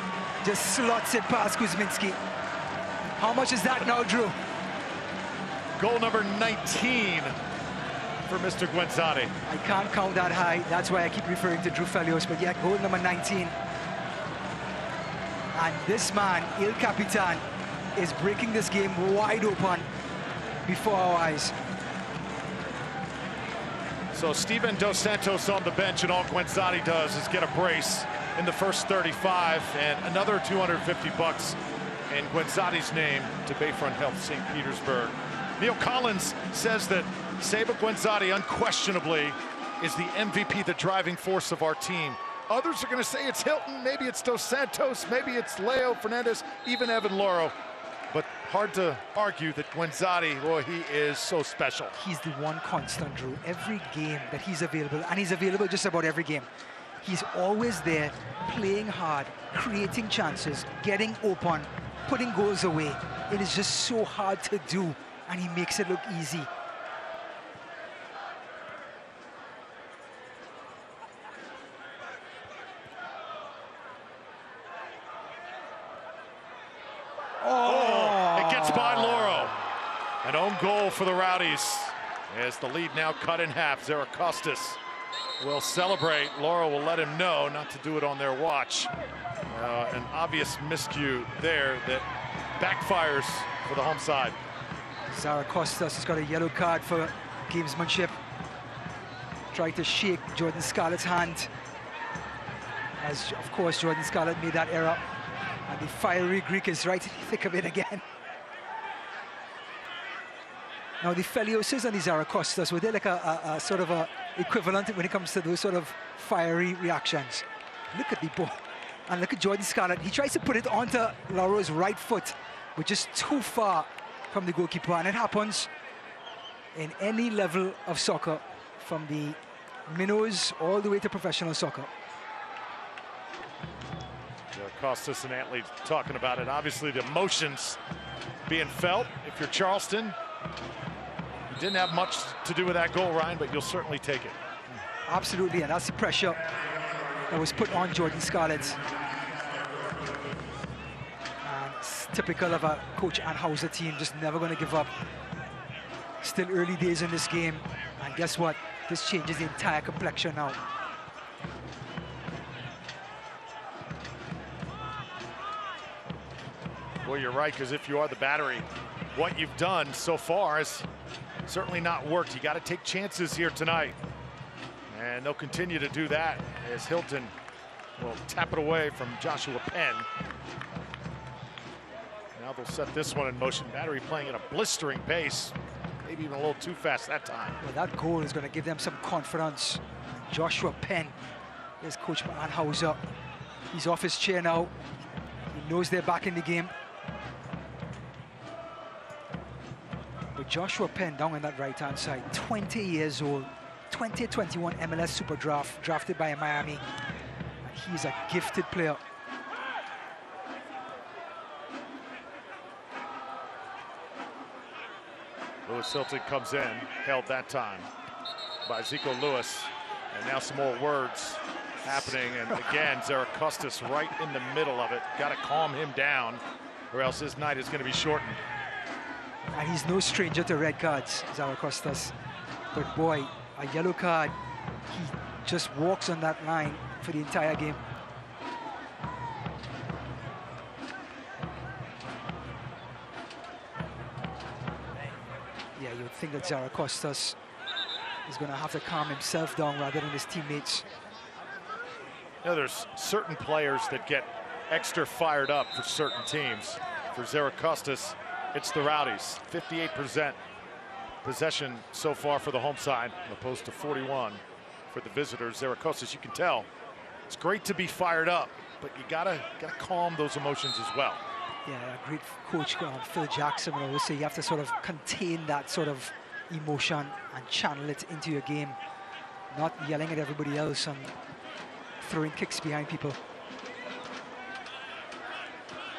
just slots it past Kuzminski. How much is that now, Drew? Goal number 19 for Mr. Guenzati. I can't count that high. That's why I keep referring to Drew Felios. But yeah, goal number 19. And this man, Il Capitan, is breaking this game wide open before our eyes. So Steven Dos Santos on the bench, and all Guenzati does is get a brace in the first 35 and another $250 in Guenzati's name to Bayfront Health St. Petersburg. Neil Collins says that Saba Guenzati unquestionably is the MVP, the driving force of our team. Others are going to say it's Hilton, maybe it's Dos Santos, maybe it's Leo Fernandez, even Evan Loro. But hard to argue that Guenzati, boy, he is so special. He's the one constant, Drew. Every game that he's available, and he's available just about every game, he's always there, playing hard, creating chances, getting open, putting goals away. It is just so hard to do, and he makes it look easy. It gets by Loro. An own goal for the Rowdies as the lead now cut in half. Zaracostas will celebrate. Loro will let him know not to do it on their watch. An obvious miscue there that backfires for the home side. Zaracostas has got a yellow card for gamesmanship. Tried to shake Jordan Scarlett's hand, as of course Jordan Scarlett made that error. And the fiery Greek is right in the thick of it again. Now the Felioses and the Zaracostas, were they like a sort of a equivalent when it comes to those sort of fiery reactions? Look at the ball. And look at Jordan Scarlett. He tries to put it onto Loro's right foot, which is too far from the goalkeeper. And it happens in any level of soccer, from the minnows all the way to professional soccer. Costas and Antley talking about it. Obviously, the emotions being felt. If you're Charleston, you didn't have much to do with that goal, Ryan, but you'll certainly take it. Absolutely, and that's the pressure that was put on Jordan Scarlett. And it's typical of a Coach Anheuser team, just never going to give up. Still early days in this game, and guess what? This changes the entire complexion now. Well, you're right, because if you are the battery, what you've done so far has certainly not worked. You got to take chances here tonight. And they'll continue to do that as Hilton will tap it away from Joshua Penn. Now they'll set this one in motion. Battery playing at a blistering pace, maybe even a little too fast that time. Well, that goal is going to give them some confidence Joshua Penn. There's Coach Anhauser. He's off his chair now. He knows they're back in the game. But Joshua Penn down on that right-hand side, 20 years old, 2021 MLS Super Draft, drafted by Miami. And he's a gifted player. Lewis Hilton comes in, held that time by Zico Lewis. And now some more words happening. And again, Zaracostas right in the middle of it. Got to calm him down, or else his night is going to be shortened. And he's no stranger to red cards, Zaracostas. But boy, a yellow card, he just walks on that line for the entire game. Yeah, you would think that Zaracostas is going to have to calm himself down rather than his teammates. You know, there's certain players that get extra fired up for certain teams. For Zaracostas, it's the Rowdies. 58% possession so far for the home side, opposed to 41 for the visitors. Zaracostas, you can tell, it's great to be fired up, but you gotta calm those emotions as well. Yeah, a great coach, Phil Jackson, would always say you have to sort of contain that sort of emotion and channel it into your game, not yelling at everybody else and throwing kicks behind people.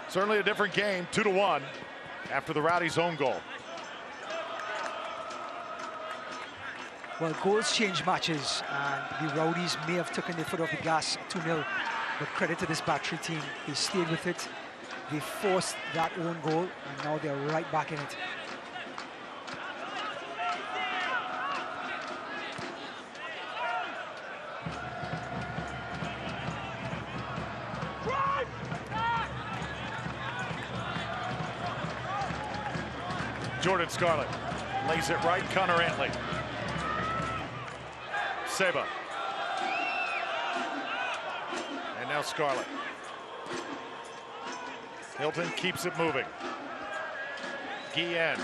Certainly a different game, 2-1 after the Rowdies' own goal. Well, goals change matches, and the Rowdies may have taken their foot off the gas 2-0, but credit to this Battery team. They stayed with it. They forced that own goal, and now they're right back in it. Jordan Scarlett lays it right, Connor Antley. Seba. And now Scarlett. Hilton keeps it moving. Guillen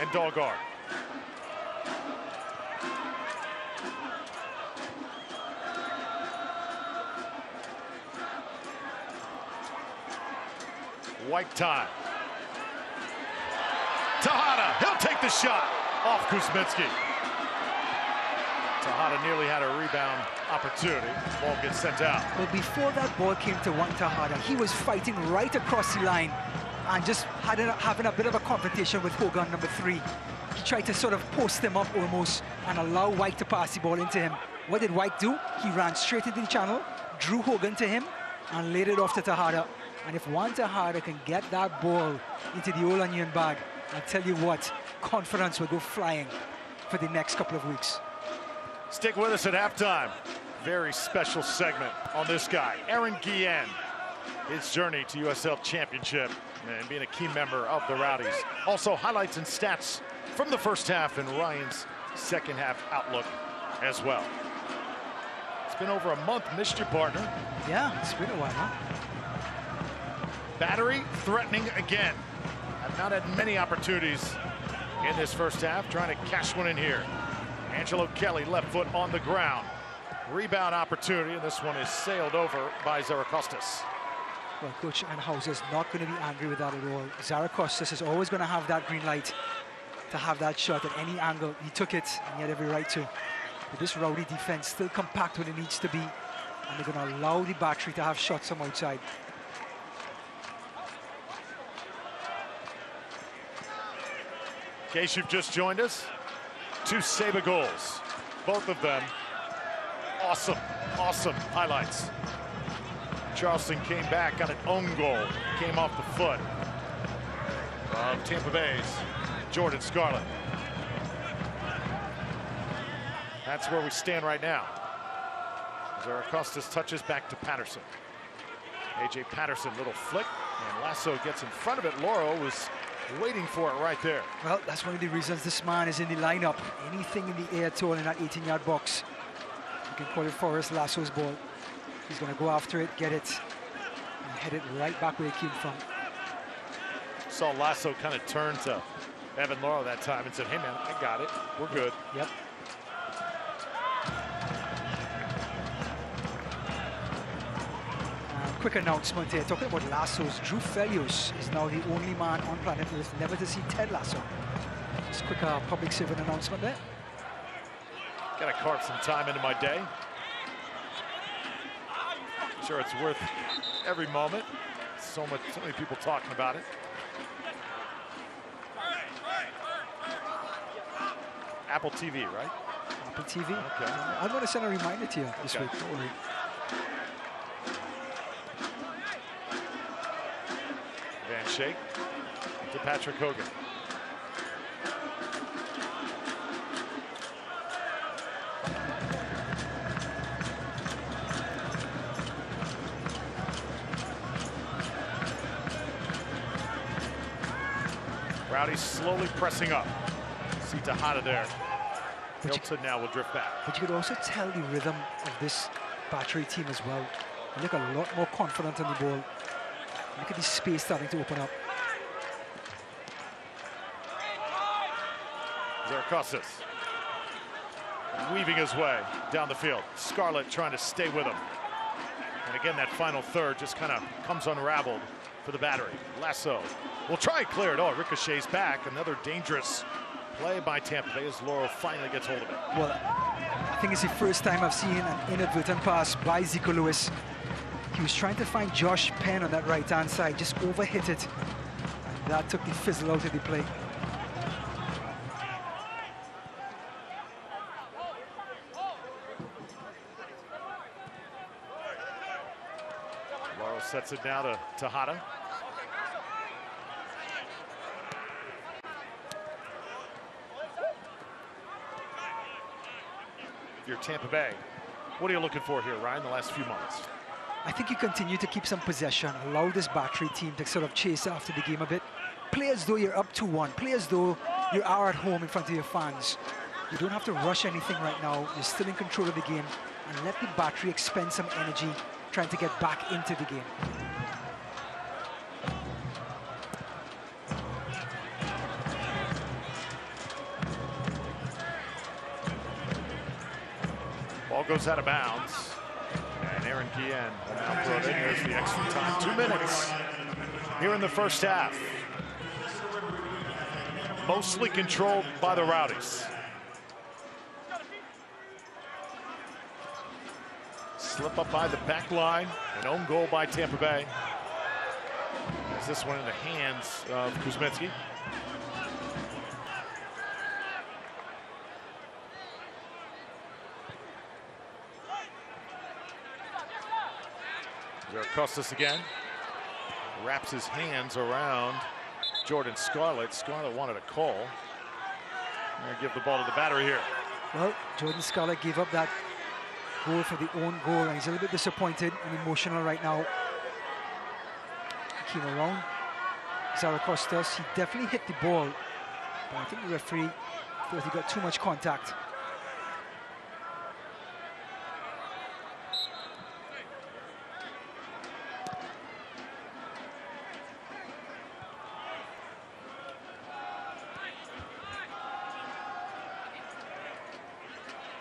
and Dalgar. White time. Tejada, he'll take the shot off Kuzminski. Tejada nearly had a rebound opportunity. Ball gets sent out. Well, before that ball came to Juan Tejada, he was fighting right across the line and just having a bit of a confrontation with Hogan, number 3. He tried to sort of post him up almost and allow White to pass the ball into him. What did White do? He ran straight into the channel, drew Hogan to him, and laid it off to Tejada. And if Juan Tejada can get that ball into the Old Onion bag, I tell you what, confidence will go flying for the next couple of weeks. Stick with us at halftime. Very special segment on this guy, Aaron Guillen. His journey to USL Championship and being a key member of the Rowdies. Also highlights and stats from the first half and Ryan's second half outlook as well. It's been over a month, missed your partner. Yeah, it's been a while, huh? Battery threatening again. Have not had many opportunities in this first half, trying to cash one in here. Angelo Kelly, left foot on the ground. Rebound opportunity, and this one is sailed over by Zaracostas. Well, Coach Anhauser is not going to be angry with that at all. Zaracostas is always going to have that green light to have that shot at any angle. He took it, and he had every right to. But this Rowdy defense still compact when it needs to be, and they're going to allow the Battery to have shots from outside. In case you've just joined us, 2 Seba goals, both of them awesome highlights. Charleston came back, got an own goal, came off the foot of Tampa Bay's Jordan Scarlett. That's where we stand right now. Zaracostas touches back to Patterson. AJ Patterson, little flick, and Lasso gets in front of it. Lauro was waiting for it right there. Well, that's one of the reasons this man is in the lineup. Anything in the air at all in that 18-yard box, you can call it Forrest Lasso's ball. He's going to go after it, get it, and head it right back where it came from. Saw Lasso kind of turn to Evan Lauro that time and said, hey man, I got it, we're good. Yep. Quick announcement here, talking about lassos. Drew Felios is now the only man on planet Earth never to see Ted Lasso. Just quick public servant announcement there. Gotta carve some time into my day. Sure, it's worth every moment. So many people talking about it. Apple TV, right? Apple TV. Okay. I'm going to send a reminder to you this week. Don't worry. Van Shake to Patrick Hogan. Rowdies slowly pressing up. See Tejada there. Hilton now will drift back. But you could also tell the rhythm of this Battery team as well. They look a lot more confident on the ball. Look at the space starting to open up. Zarkostas weaving his way down the field. Scarlett trying to stay with him. And again, that final third just kind of comes unraveled for the Battery. Lasso will try and clear it. Oh, it ricochets back. Another dangerous play by Tampa Bay as Laurel finally gets hold of it. Well, I think it's the first time I've seen an inadvertent pass by Zico Lewis. He was trying to find Josh Penn on that right-hand side, just overhit it. And that took the fizzle out of the play. Laurel sets it now to Tejada. You're Tampa Bay. What are you looking for here, Ryan, the last few months? I think you continue to keep some possession, allow this Battery team to sort of chase after the game a bit. Play as though you're up 2-1. Play as though you are at home in front of your fans. You don't have to rush anything right now. You're still in control of the game. And let the Battery expend some energy trying to get back into the game. Ball goes out of bounds. And Aaron Guillen will now throw it in. There's the extra time. 2 minutes here in the first half. Mostly controlled by the Rowdies. Slip up by the back line. An own goal by Tampa Bay. As this one in the hands of Kuzminski. Zarkostas again. Wraps his hands around Jordan Scarlett. Scarlett wanted a call. I'm going to give the ball to the Battery here. Well, Jordan Scarlett gave up that goal for the own goal, and he's a little bit disappointed and emotional right now. He came around Zarkostas. He definitely hit the ball, but I think the referee thought he got too much contact.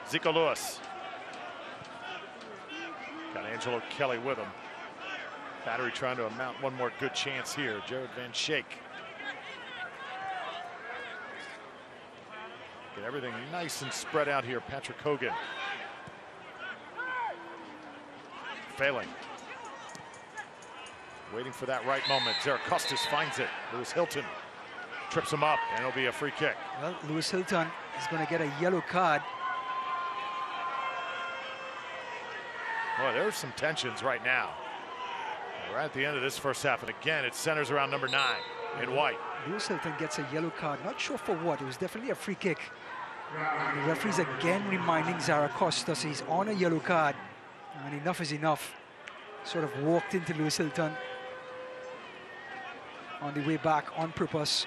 Zico Lewis. Got Angelo Kelly with him. Battery trying to mount one more good chance here. Jared Van Shake. Get everything nice and spread out here. Patrick Hogan. Failing. Waiting for that right moment. Zarkostas finds it. Lewis Hilton trips him up, and it'll be a free kick. Well, Lewis Hilton is going to get a yellow card. Boy, there's some tensions right now. We're at the end of this first half, and again, it centers around number 9 in white. Lewis Hilton gets a yellow card. Not sure for what. It was definitely a free kick. And the referee's again reminding Zarkostas he's on a yellow card. And enough is enough. Sort of walked into Lewis Hilton on the way back on purpose.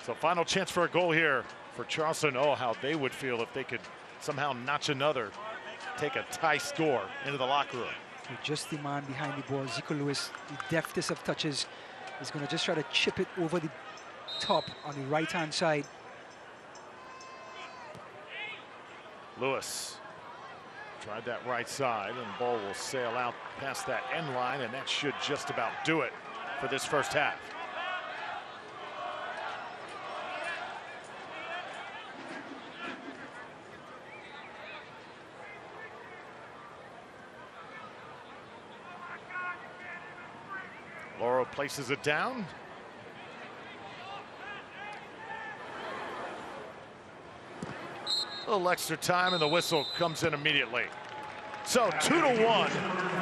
So final chance for a goal here for Charleston. Oh, how they would feel if they could somehow notch another, take a tie score into the locker room. Just the man behind the ball, Zico Lewis, the deftest of touches, is going to just try to chip it over the top on the right-hand side. Lewis tried that right side, and the ball will sail out past that end line, and that should just about do it for this first half. Lauro places it down. A little extra time, and the whistle comes in immediately. So 2-1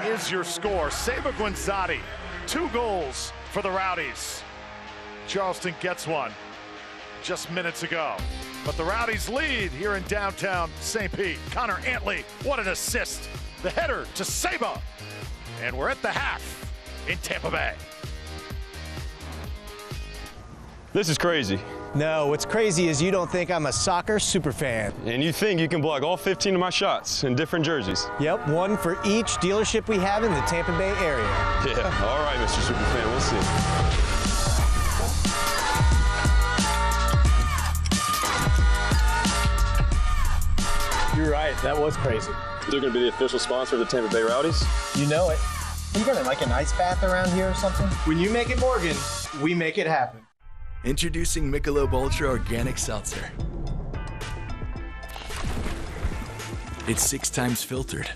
is your score. Seba Guinzotti, 2 goals for the Rowdies. Charleston gets one just minutes ago. But the Rowdies lead here in downtown St. Pete. Connor Antley, what an assist. The header to Seba. And we're at the half in Tampa Bay. This is crazy. No, what's crazy is you don't think I'm a soccer superfan. And you think you can block all 15 of my shots in different jerseys. Yep, one for each dealership we have in the Tampa Bay area. Yeah, all right, Mr. Superfan, we'll see. You're right, that was crazy. They're going to be the official sponsor of the Tampa Bay Rowdies? You know it. You running like an ice bath around here or something? When you make it Morgan, we make it happen. Introducing Michelob Ultra Organic Seltzer. It's 6 times filtered,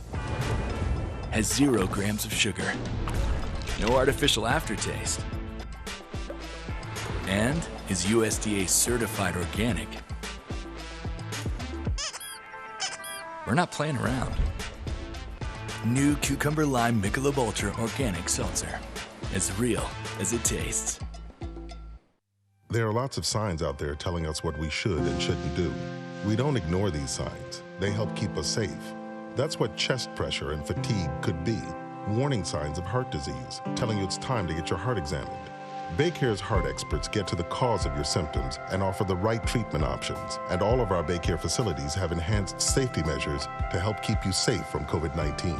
has 0 grams of sugar, no artificial aftertaste, and is USDA certified organic. We're not playing around. New Cucumber Lime Michelob Ultra Organic Seltzer. As real as it tastes. There are lots of signs out there telling us what we should and shouldn't do. We don't ignore these signs. They help keep us safe. That's what chest pressure and fatigue could be. Warning signs of heart disease, telling you it's time to get your heart examined. Baycare's heart experts get to the cause of your symptoms and offer the right treatment options. And all of our Baycare facilities have enhanced safety measures to help keep you safe from COVID-19.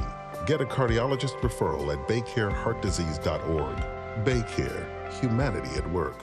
Get a cardiologist referral at baycareheartdisease.org. Baycare, humanity at work.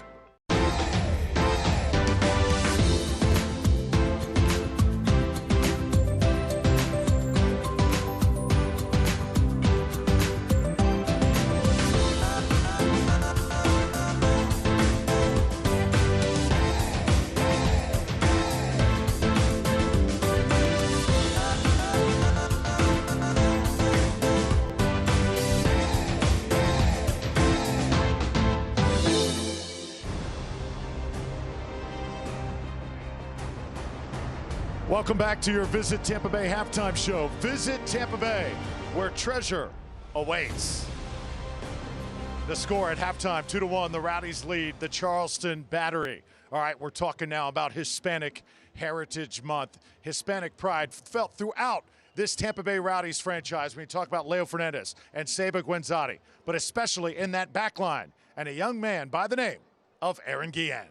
Welcome back to your Visit Tampa Bay halftime show. Visit Tampa Bay, where treasure awaits. The score at halftime, 2-1, the Rowdies lead the Charleston Battery. All right, we're talking now about Hispanic Heritage Month. Hispanic pride felt throughout this Tampa Bay Rowdies franchise when you talk about Leo Fernandez and Seba Guinzotti, but especially in that back line, and a young man by the name of Aaron Guillen.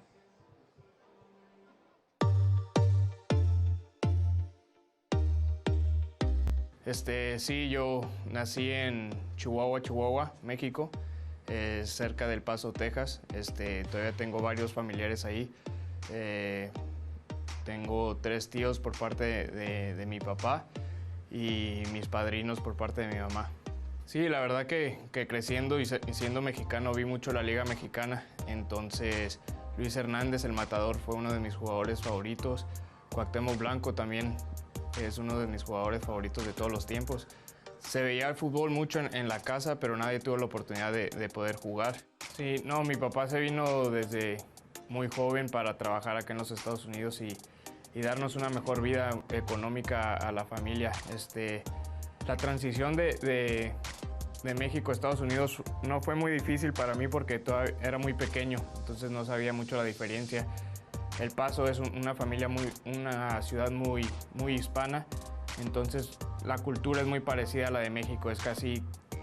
Sí, yo nací en Chihuahua, México, cerca del Paso, Texas. Todavía tengo varios familiares ahí. Tengo 3 tíos por parte de mi papá y mis padrinos por parte de mi mamá. Sí, la verdad que creciendo y siendo mexicano vi mucho la Liga Mexicana. Entonces, Luis Hernández, el matador, fue uno de mis jugadores favoritos. Cuauhtémoc Blanco también es uno de mis jugadores favoritos de todos los tiempos. Se veía el fútbol mucho en la casa, pero nadie tuvo la oportunidad de poder jugar. Sí, no, mi papá se vino desde muy joven para trabajar acá en los Estados Unidos y darnos una mejor vida económica a la familia. La transición de México a Estados Unidos no fue muy difícil para mí porque todavía era muy pequeño, entonces no sabía mucho la diferencia. El Paso es una ciudad muy hispana, entonces la cultura es muy parecida a la de México, es casi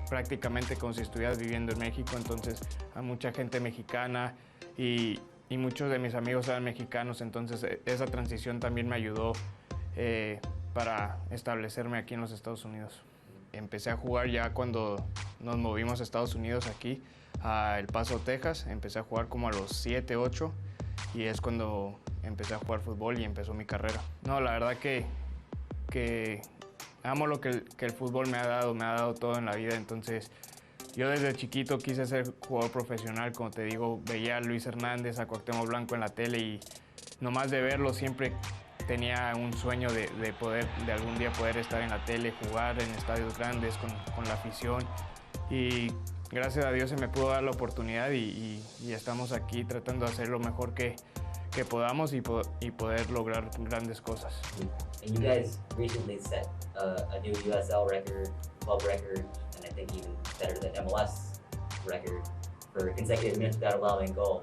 prácticamente como si estuvieras viviendo en México, entonces hay mucha gente mexicana y muchos de mis amigos eran mexicanos, entonces esa transición también me ayudó para establecerme aquí en los Estados Unidos. Empecé a jugar ya cuando nos movimos a Estados Unidos aquí, a El Paso, Texas. Empecé a jugar como a los 7, 8 y es cuando empecé a jugar fútbol y empezó mi carrera. No, la verdad que que amo lo que el fútbol me ha dado todo en la vida. Entonces, yo desde chiquito quise ser jugador profesional. Como te digo, veía a Luis Hernández, a Cuauhtémoc Blanco en la tele y nomás de verlo siempre tenía un sueño de algún día poder estar en la tele, jugar en estadios grandes con la afición. Y gracias a Dios se me pudo dar la oportunidad y estamos aquí tratando de hacer lo mejor que podamos y poder lograr grandes cosas. And you guys recently set a new USL record, club record, and I think even better than MLS record for consecutive minutes without allowing goal.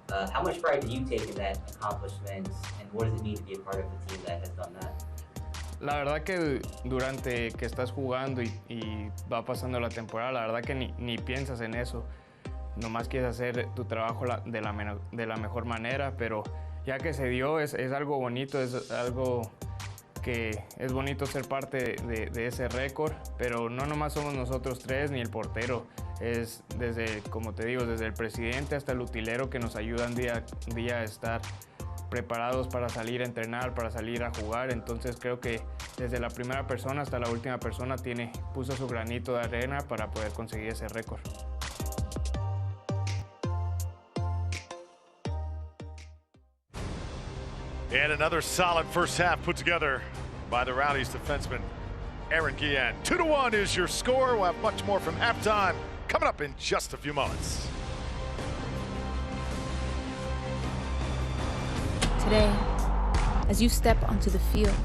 How much pride do you take in that accomplishment, and what does it mean to be a part of the team that has done that? La verdad que durante que estás jugando y va pasando la temporada, la verdad que ni piensas en eso. Nomás quieres hacer tu trabajo de la mejor manera, pero ya que se dio es algo bonito, es algo que es bonito ser parte de ese récord, pero no nomás somos nosotros tres ni el portero, es desde, como te digo, desde el presidente hasta el utilero que nos ayudan día a día a estar preparados para salir a entrenar, para salir a jugar. Entonces creo que desde la primera persona hasta la última persona puso su granito de arena para poder conseguir ese récord. And another solid first half put together by the Rowdies defenseman, Aaron Guillen. 2-1 is your score. We'll have much more from halftime coming up in just a few moments. Today, as you step onto the field,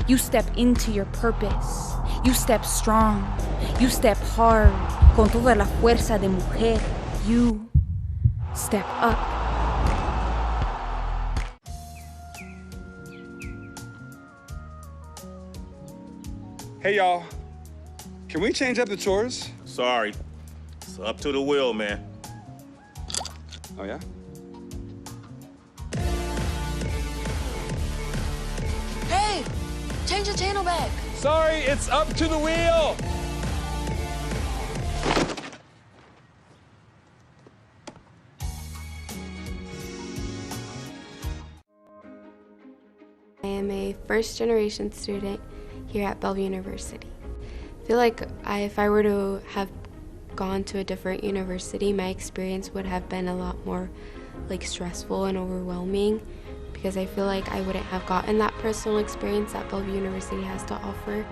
you step into your purpose. You step strong. You step hard. Con toda la fuerza de mujer. You step up. Hey y'all, can we change up the chores? Sorry, it's up to the wheel, man. Oh yeah? Hey, change the channel back. Sorry, it's up to the wheel. I am a first-generation student here at Bellevue University. I feel like if I were to have gone to a different university, my experience would have been a lot more stressful and overwhelming, because I feel like I wouldn't have gotten that personal experience that Bellevue University has to offer.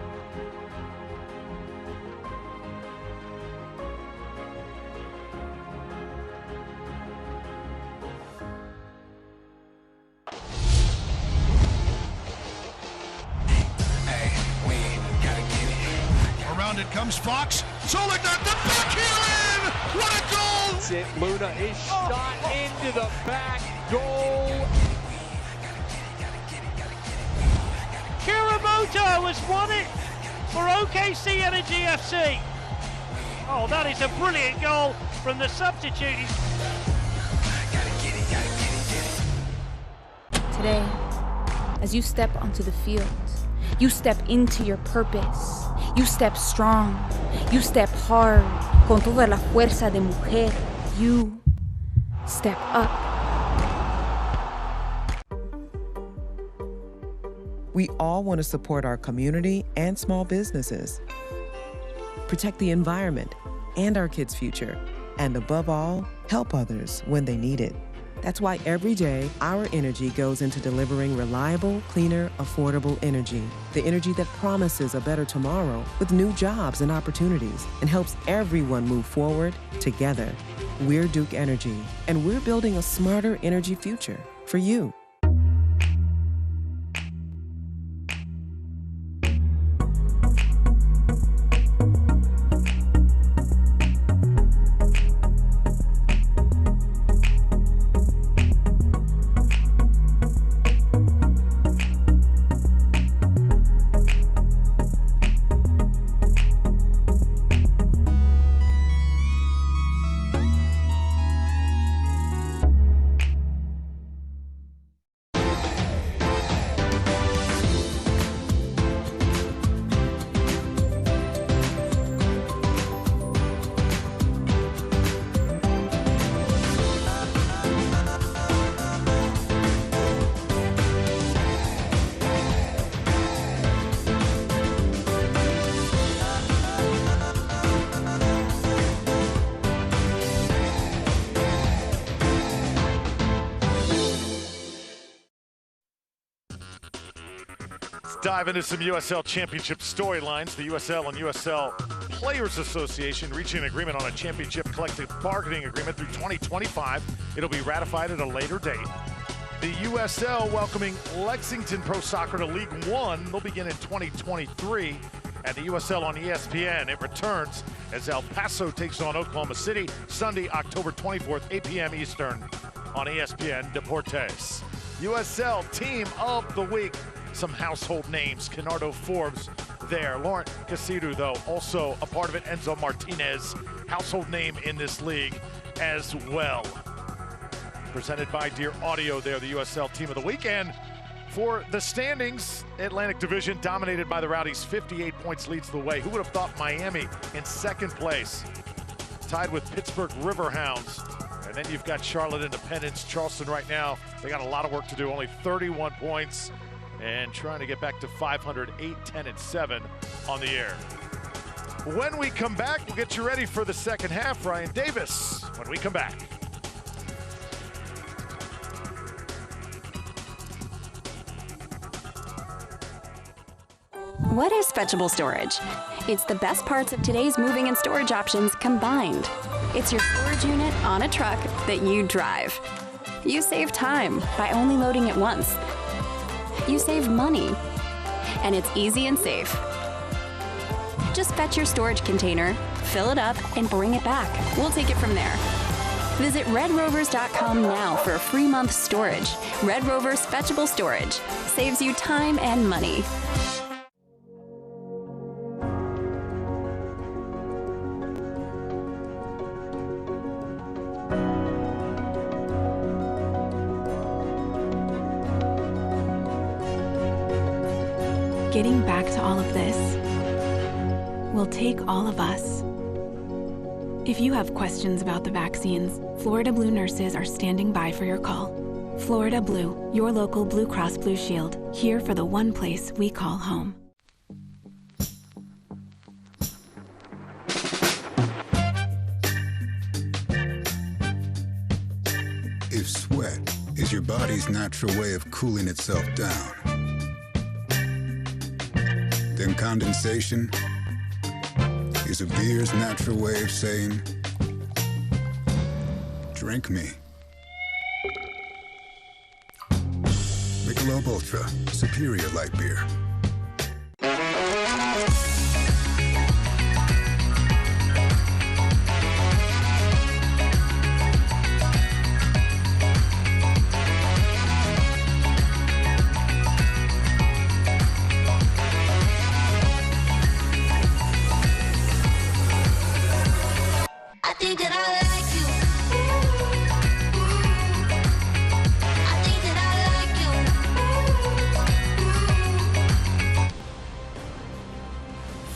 Around it comes Fox. Solik, the backheel in! What a goal! Luna is shot into the back goal. Kuramoto has won it for OKC Energy FC. Oh, that is a brilliant goal from the substitutes. Today, as you step onto the field, you step into your purpose. You step strong. You step hard. Con toda la fuerza de mujer. You step up. We all want to support our community and small businesses, protect the environment and our kids' future, and above all, help others when they need it. That's why every day, our energy goes into delivering reliable, cleaner, affordable energy. The energy that promises a better tomorrow with new jobs and opportunities and helps everyone move forward together. We're Duke Energy, and we're building a smarter energy future for you. dive into some USL Championship storylines. The USL and USL Players Association reaching an agreement on a championship collective bargaining agreement through 2025. It'll be ratified at a later date. The USL welcoming Lexington Pro Soccer to League One. They'll begin in 2023. And the USL on ESPN, it returns as El Paso takes on Oklahoma City Sunday, October 24th, 8 p.m. Eastern on ESPN Deportes. USL Team of the Week. Some household names. Kenardo Forbes there. Laurent Casidu, though, also a part of it. Enzo Martinez, household name in this league as well. Presented by Deer Audio there, the USL Team of the Week. And for the standings, Atlantic Division dominated by the Rowdies. 58 points leads the way. Who would have thought Miami in second place, tied with Pittsburgh Riverhounds. And then you've got Charlotte Independence. Charleston right now, they got a lot of work to do. Only 31 points and trying to get back to 500, 8, 10, and 7 on the air. When we come back, we'll get you ready for the second half. Ryan Davis, when we come back. What is fetchable storage? It's the best parts of today's moving and storage options combined. It's your storage unit on a truck that you drive. You save time by only loading it once. You save money, and it's easy and safe. Just fetch your storage container, fill it up, and bring it back. We'll take it from there. Visit redrovers.com now for a free month storage. Red Rovers Fetchable Storage saves you time and money. Getting back to all of this will take all of us. If you have questions about the vaccines, Florida Blue nurses are standing by for your call. Florida Blue, your local Blue Cross Blue Shield, here for the one place we call home. If sweat is your body's natural way of cooling itself down, then condensation is a beer's natural way of saying, drink me. Michelob Ultra, superior light beer.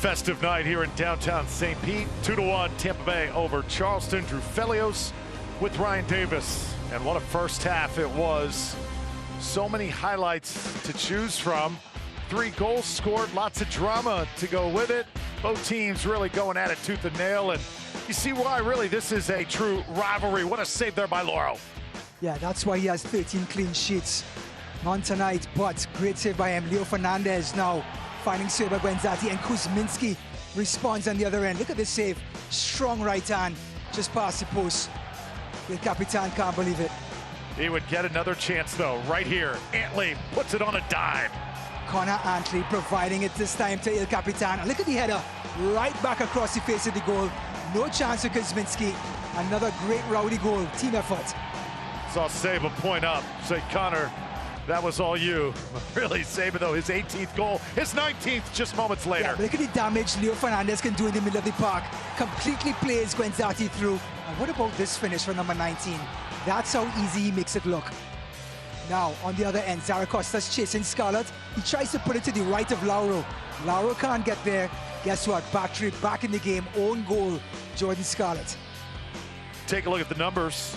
Festive night here in downtown St. Pete. 2-1 Tampa Bay over Charleston. Drew Felios with Ryan Davis. And what a first half it was. So many highlights to choose from. 3 goals scored, lots of drama to go with it. Both teams really going at it tooth and nail. And you see why really this is a true rivalry. What a save there by Lauro. Yeah, that's why he has 13 clean sheets. None tonight, but great save by him. Leo Fernandez now finding Silva Guenzati, and Kuzminski responds on the other end. Look at this save. Strong right hand, just past the post. El Capitan can't believe it. He would get another chance though, right here. Antley puts it on a dime. Connor Antley providing it this time to El Capitan. And look at the header, right back across the face of the goal. No chance for Kuzminski. Another great Rowdy goal, team effort. Saw save a point up. Say, Connor, that was all you. Really saving though, his 18th goal, his 19th just moments later. Yeah, look at the damage Leo Fernandez can do in the middle of the park. Completely plays Guenzati through. And what about this finish for number 19? That's how easy he makes it look. Now, on the other end, Zaragoza's chasing Scarlett. He tries to put it to the right of Lauro. Lauro can't get there. Guess what? Battery back in the game. Own goal, Jordan Scarlett. Take a look at the numbers.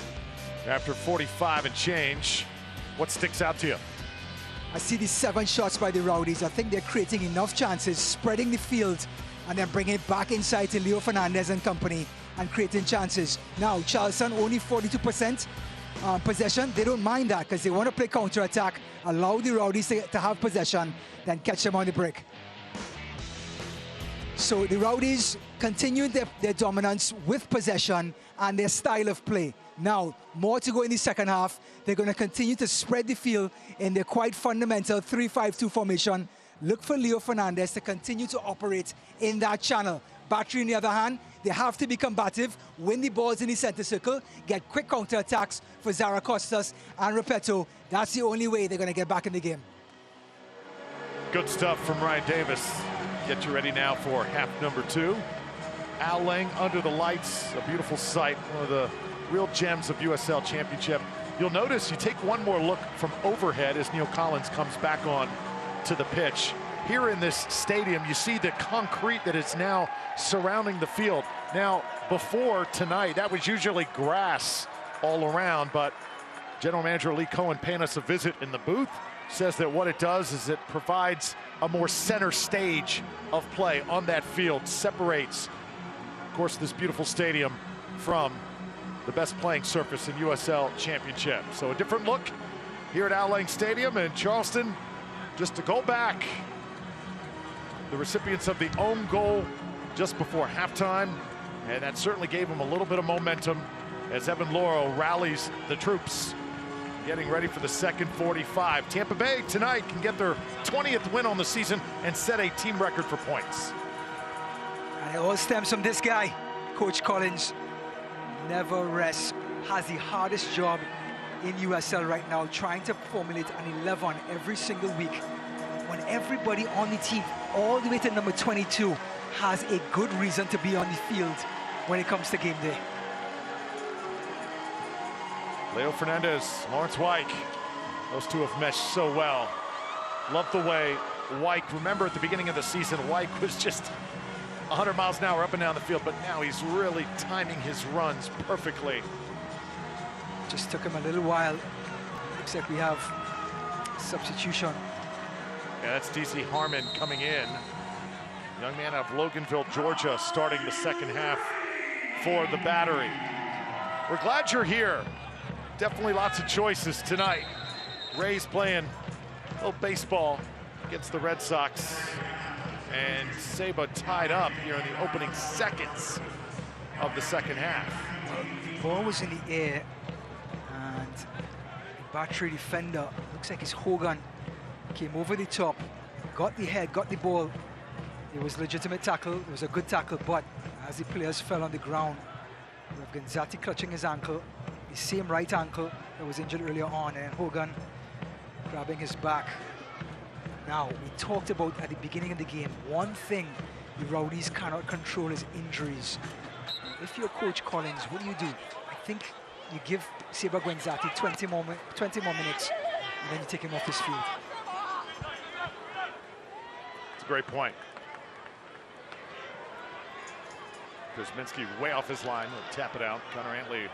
After 45 and change, what sticks out to you? I see the 7 shots by the Rowdies. I think they're creating enough chances, spreading the field, and then bringing it back inside to Leo Fernandez and company and creating chances. Now, Charleston only 42%. possession, they don't mind that because they want to play counter-attack, allow the Rowdies to have possession, then catch them on the break. So the Rowdies continue their dominance with possession and their style of play. Now, more to go in the second half. They're going to continue to spread the field in their quite fundamental 3-5-2 formation. Look for Leo Fernandez to continue to operate in that channel. Battery, on the other hand, they have to be combative, win the balls in the center circle, get quick counter-attacks for Zara Costas and Repetto. That's the only way they're going to get back in the game. Good stuff from Ryan Davis. Get you ready now for half number 2. Al Lang under the lights, a beautiful sight, one of the real gems of USL Championship. You'll notice you take one more look from overhead as Neil Collins comes back on to the pitch. Here in this stadium, you see the concrete that is now surrounding the field. Now, before tonight, that was usually grass all around, but General Manager Lee Cohen paying us a visit in the booth says that what it does is it provides a more center stage of play on that field, separates, of course, this beautiful stadium from the best playing surface in USL Championship. So a different look here at Al Lang Stadium in Charleston. Just to go back, the recipients of the own goal just before halftime, and that certainly gave them a little bit of momentum as Evan Laurel rallies the troops, getting ready for the second 45. Tampa Bay tonight can get their 20th win on the season and set a team record for points. And it all stems from this guy, Coach Collins. Never rests, has the hardest job in USL right now, trying to formulate an 11 every single week when everybody on the team, all the way to number 22, has a good reason to be on the field when it comes to game day. Leo Fernandez, Lawrence Wyke, those two have meshed so well. Love the way Wyke, remember at the beginning of the season, Wyke was just 100 miles an hour up and down the field, but now he's really timing his runs perfectly. Just took him a little while. Looks like we have substitution. Yeah, that's DC Harmon coming in. Young man out of Loganville, Georgia, starting the second half for the Battery. We're glad you're here. Definitely lots of choices tonight. Rays playing a little baseball against the Red Sox. And Saba tied up here in the opening seconds of the second half. The ball was in the air, and the Battery defender, looks like it's Hogan, came over the top, got the head, got the ball. It was a legitimate tackle, it was a good tackle, but as the players fell on the ground, we have Gonzati clutching his ankle, the same right ankle that was injured earlier on, and Hogan grabbing his back. Now, we talked about at the beginning of the game, one thing the Rowdies cannot control is injuries. If you're Coach Collins, what do? I think you give Seba Gwenzati 20 more minutes, and then you take him off his field. It's a great point. Kuzminski way off his line, will tap it out. Connor Antley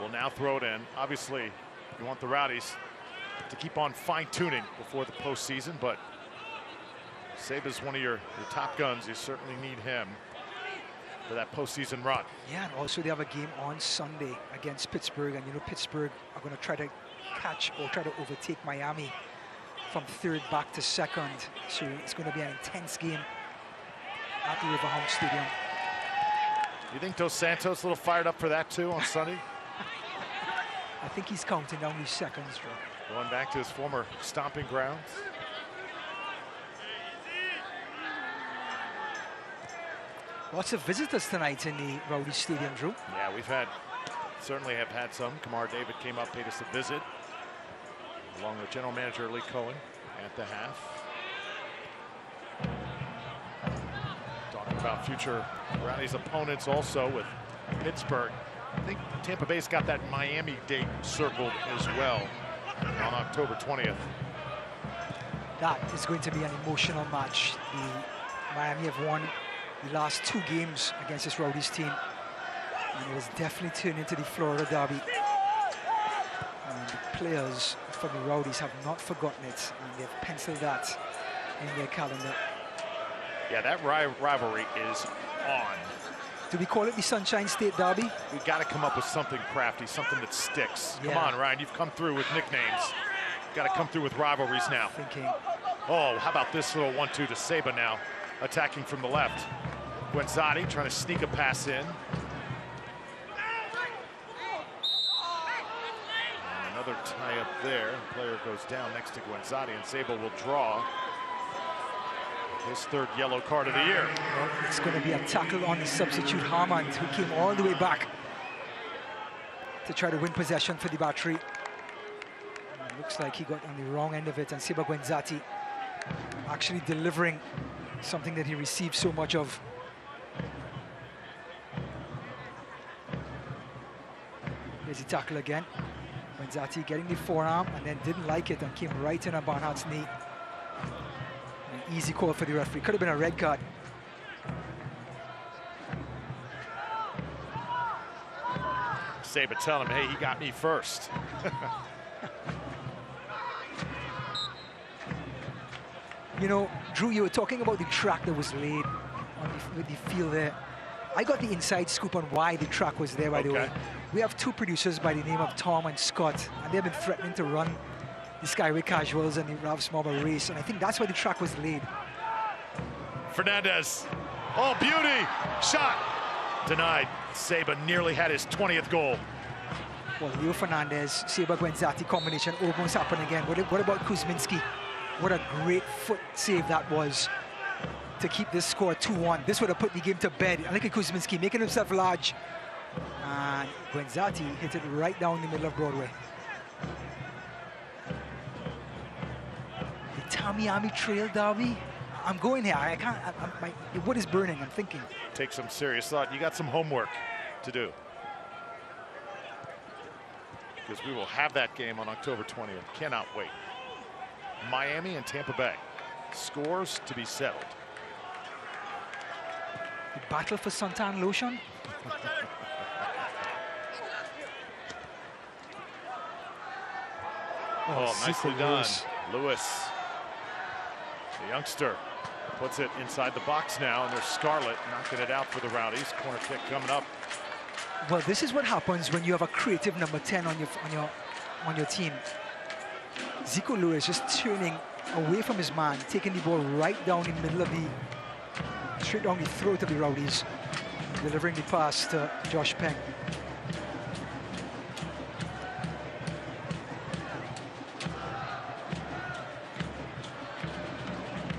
will now throw it in. Obviously, you want the Rowdies to keep on fine-tuning before the postseason, but Saba's one of your top guns. You certainly need him for that postseason run. Yeah, and also they have a game on Sunday against Pittsburgh, and you know Pittsburgh are going to try to catch or try to overtake Miami from third back to second. So it's going to be an intense game at the Riverhound Stadium. You think Dos Santos a little fired up for that too on Sunday? I think he's counting down these seconds, Drew. Going back to his former stomping grounds. Lots of visitors tonight in the Rowdies Stadium, Drew. Yeah, we've certainly have had some. Kamar David came up, paid us a visit, along with General Manager Lee Cohen at the half. Talking about future Rowdies opponents also with Pittsburgh. I think Tampa Bay's got that Miami date circled as well on October 20th. That is going to be an emotional match. The Miami have won the last 2 games against this Rowdies team, and it was definitely turned into the Florida Derby. And the players from the Rowdies have not forgotten it, and they've penciled that in their calendar. Yeah, that rivalry is on Do we call it the Sunshine State Derby? We got to come up with something crafty, something that sticks. Yeah. Come on, Ryan, you've come through with nicknames. Got to come through with rivalries now. Thinking. Oh, how about this little 1-2 to Saba now, attacking from the left. Guenzati trying to sneak a pass in. And another tie up there. Player goes down next to Guenzati, and Saba will draw his third yellow card of the year. Well, it's going to be a tackle on the substitute Harmon, who came all the way back to try to win possession for the battery. And it looks like he got on the wrong end of it, and Saba Guenzati actually delivering something that he received so much of. Here's the tackle again. Guenzati getting the forearm and then didn't like it and came right in on Barnhart's knee. An easy call for the referee. Could have been a red card. Saba telling him, hey, he got me first. You know, Drew, you were talking about the track that was laid on with the field there. I got the inside scoop on why the track was there, by the way. We have two producers by the name of Tom and Scott, and they've been threatening to run the Skyway Casuals and the Ralph Smallman race, and I think that's why the track was laid. Fernandez, oh, beauty, shot, denied. Saba nearly had his 20th goal. Well, Leo Fernandez, Saba Guenzati combination almost happened again. What about Kuzminski? What a great foot save that was to keep this score 2-1. This would have put the game to bed. I look at Kuzminski making himself large. And Guenzati hit it right down the middle of Broadway. The Tamiami Trail Derby. I'm going here. I can't. My wood is burning. I'm thinking. Take some serious thought. You got some homework to do. Because we will have that game on October 20th. Cannot wait. Miami and Tampa Bay. Scores to be settled. The battle for suntan lotion. Oh, nicely done. Lewis, the youngster, puts it inside the box now, and there's Scarlett knocking it out for the Rowdies. Corner kick coming up. Well, this is what happens when you have a creative number 10 on your team. Zico Lewis just turning away from his man, taking the ball right down in the middle of straight down the throat of the Rowdies, delivering the pass to Josh Penn.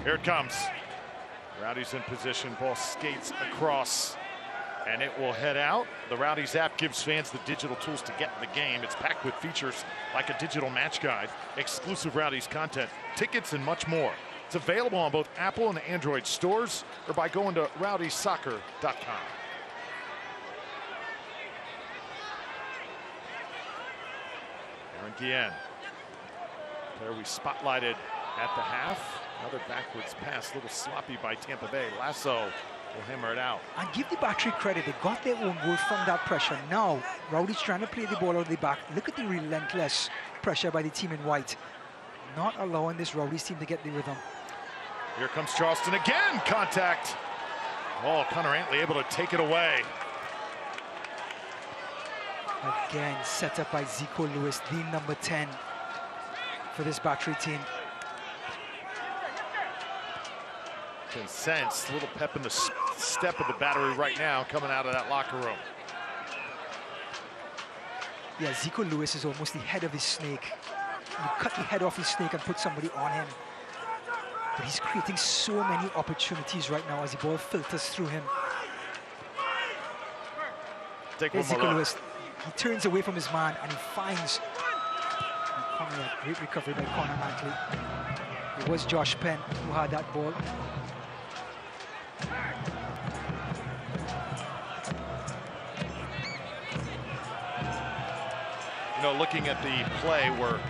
Here it comes. Rowdies in position, ball skates across, and it will head out. The Rowdies app gives fans the digital tools to get in the game. It's packed with features like a digital match guide, exclusive Rowdies content, tickets, and much more. It's available on both Apple and Android stores or by going to rowdiesoccer.com. Aaron Guillen, player we spotlighted at the half. Another backwards pass, a little sloppy by Tampa Bay. Lasso will hammer it out. And give the battery credit. They got their own goal from that pressure. Now, Rowdies trying to play the ball out of the back. Look at the relentless pressure by the team in white. Not allowing this Rowdies team to get the rhythm. Here comes Charleston again. Contact. Oh, Connor Antley able to take it away. Again, set up by Zico Lewis, the number 10 for this battery team. Can sense a little pep in the step of the battery right now coming out of that locker room. Yeah, Zico Lewis is almost the head of his snake. You cut the head off his snake and put somebody on him. But he's creating so many opportunities right now as the ball filters through him. Take one more Zico look. Lewis, he turns away from his man and he finds a great recovery by Connor Antley. It was Josh Penn who had that ball. You know, looking at the play where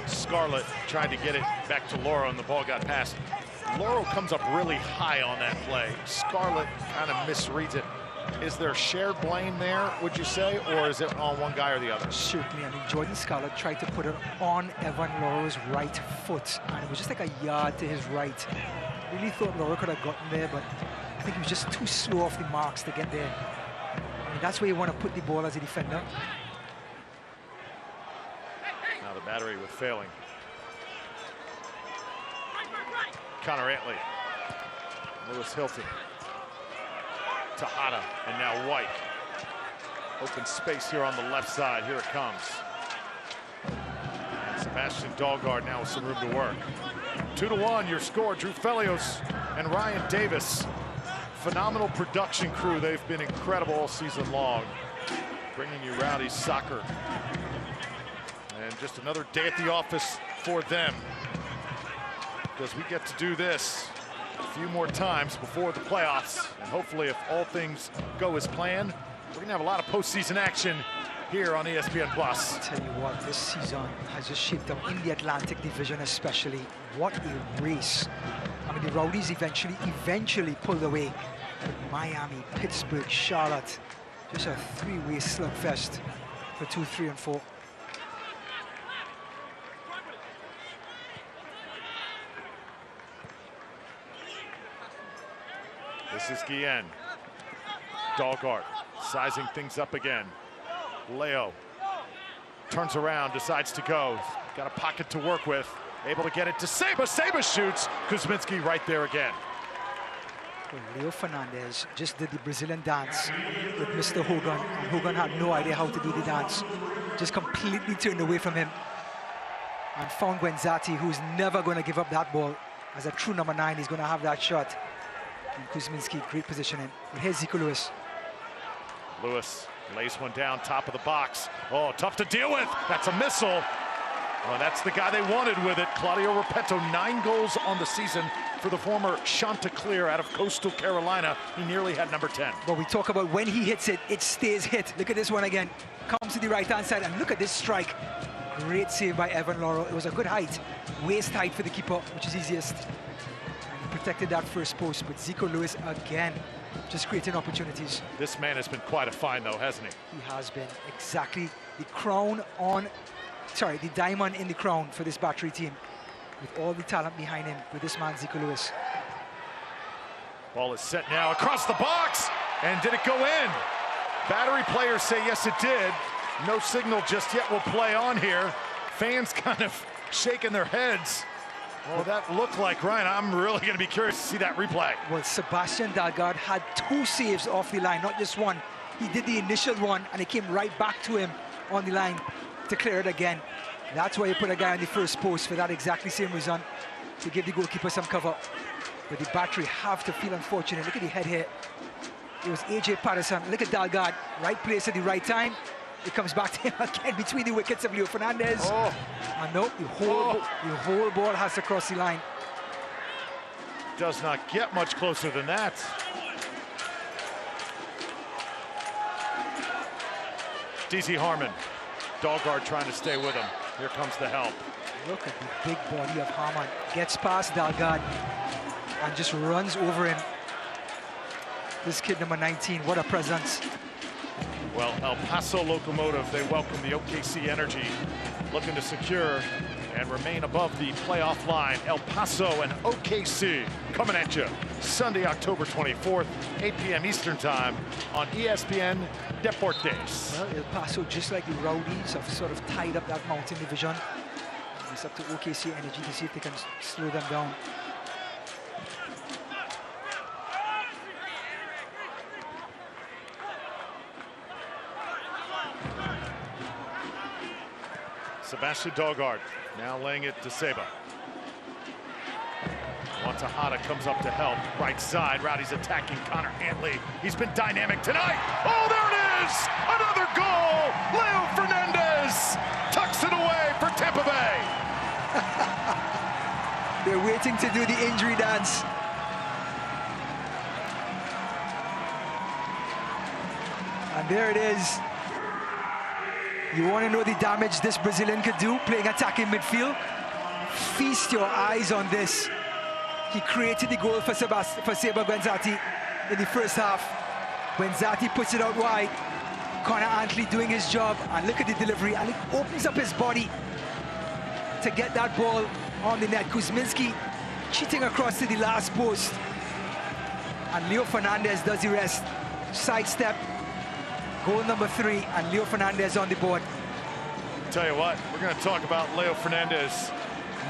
Scarlett tried to get it back to Lauro and the ball got passed. Lauro comes up really high on that play. Scarlett kind of misreads it. Is there shared blame there, would you say, or is it on one guy or the other? Certainly. I mean, Jordan Scarlett tried to put it on Evan Lauro's right foot, and it was just like a yard to his right. Really thought Lauro could have gotten there, but I think he was just too slow off the marks to get there. And that's where you want to put the ball as a defender. Now the battery with failing. Connor Antley. Lewis Hilton. Tejada, and now White. Open space here on the left side. Here it comes. And Sebastian Dahlgaard now with some room to work. 2-1, your score. Drew Felios and Ryan Davis. Phenomenal production crew. They've been incredible all season long, bringing you Rowdies soccer. And just another day at the office for them, because we get to do this a few more times before the playoffs. And hopefully, if all things go as planned, we're going to have a lot of postseason action here on ESPN+. I'll tell you what, this season has just shaped up in the Atlantic Division especially. What a race. I mean, the Rowdies eventually pulled away with Miami, Pittsburgh, Charlotte. Just a three-way slugfest for 2, 3, and 4. This is Guillen. Dahlgaard sizing things up again. Leo turns around, decides to go. Got a pocket to work with. Able to get it to Seba. Seba shoots. Kuzminski right there again. Well, Leo Fernandez just did the Brazilian dance with Mr. Hogan, and Hogan had no idea how to do the dance. Just completely turned away from him and found Guenzati, who's never going to give up that ball. As a true number 9, he's going to have that shot. And Kuzminski, great positioning. But here's Zico Lewis. Lewis lays one down, top of the box. Oh, tough to deal with. That's a missile. Well, that's the guy they wanted with it. Claudio Repetto, 9 goals on the season for the former Chanticleer out of Coastal Carolina. He nearly had number 10. But we talk about when he hits it, it stays hit. Look at this one again. Comes to the right-hand side, and look at this strike. Great save by Evan Laurel. It was a good height, waist height for the keeper, which is easiest. And he protected that first post, but Zico Lewis again, just creating opportunities. This man has been quite a find, though, hasn't he? He has been. Exactly the crown on... Sorry, the diamond in the crown for this Battery team, with all the talent behind him, with this man, Zico Lewis. Ball is set now across the box, and did it go in? Battery players say yes, it did. No signal just yet. Will play on here. Fans kind of shaking their heads. Well, that looked like, Ryan, I'm really going to be curious to see that replay. Well, Sebastian Dahlgaard had 2 saves off the line, not just one. He did the initial one, and it came right back to him on the line to clear it again. That's why you put a guy on the first post for that exactly same reason, to give the goalkeeper some cover. But the Battery have to feel unfortunate. Look at the head here. It was AJ Patterson. Look at Dahlgaard, right place at the right time. It comes back to him again between the wickets of Leo Fernandez. Oh. And no, the whole ball has to cross the line. Does not get much closer than that. DC Harmon. Dahlgaard trying to stay with him. Here comes the help. Look at the big body of Harmon. Gets past Dahlgaard and just runs over him. This kid, number 19, what a presence. Well, El Paso Locomotive, they welcome the OKC Energy, looking to secure and remain above the playoff line. El Paso and OKC coming at you Sunday, October 24th, 8 p.m. Eastern Time on ESPN Deportes. Well, El Paso, just like the Rowdies, have sort of tied up that Mountain Division. It's up to OKC Energy to see if they can slow them down. Sebastian Dahlgaard now laying it to Seba. Tejada comes up to help. Right side, Rowdies attacking Connor Antley. He's been dynamic tonight. Oh, there it is! Another goal! Leo Fernandez tucks it away for Tampa Bay. They're waiting to do the injury dance. And there it is. You want to know the damage this Brazilian could do playing attacking midfield? Feast your eyes on this. He created the goal for Seba Guenzati in the first half. Guenzati puts it out wide. Connor Antley doing his job, and look at the delivery, and he opens up his body to get that ball on the net. Kuzminski cheating across to the last post, and Leo Fernandez does the rest. Sidestep, Goal number 3, and Leo Fernandez on the board. Tell you what, we're going to talk about Leo Fernandez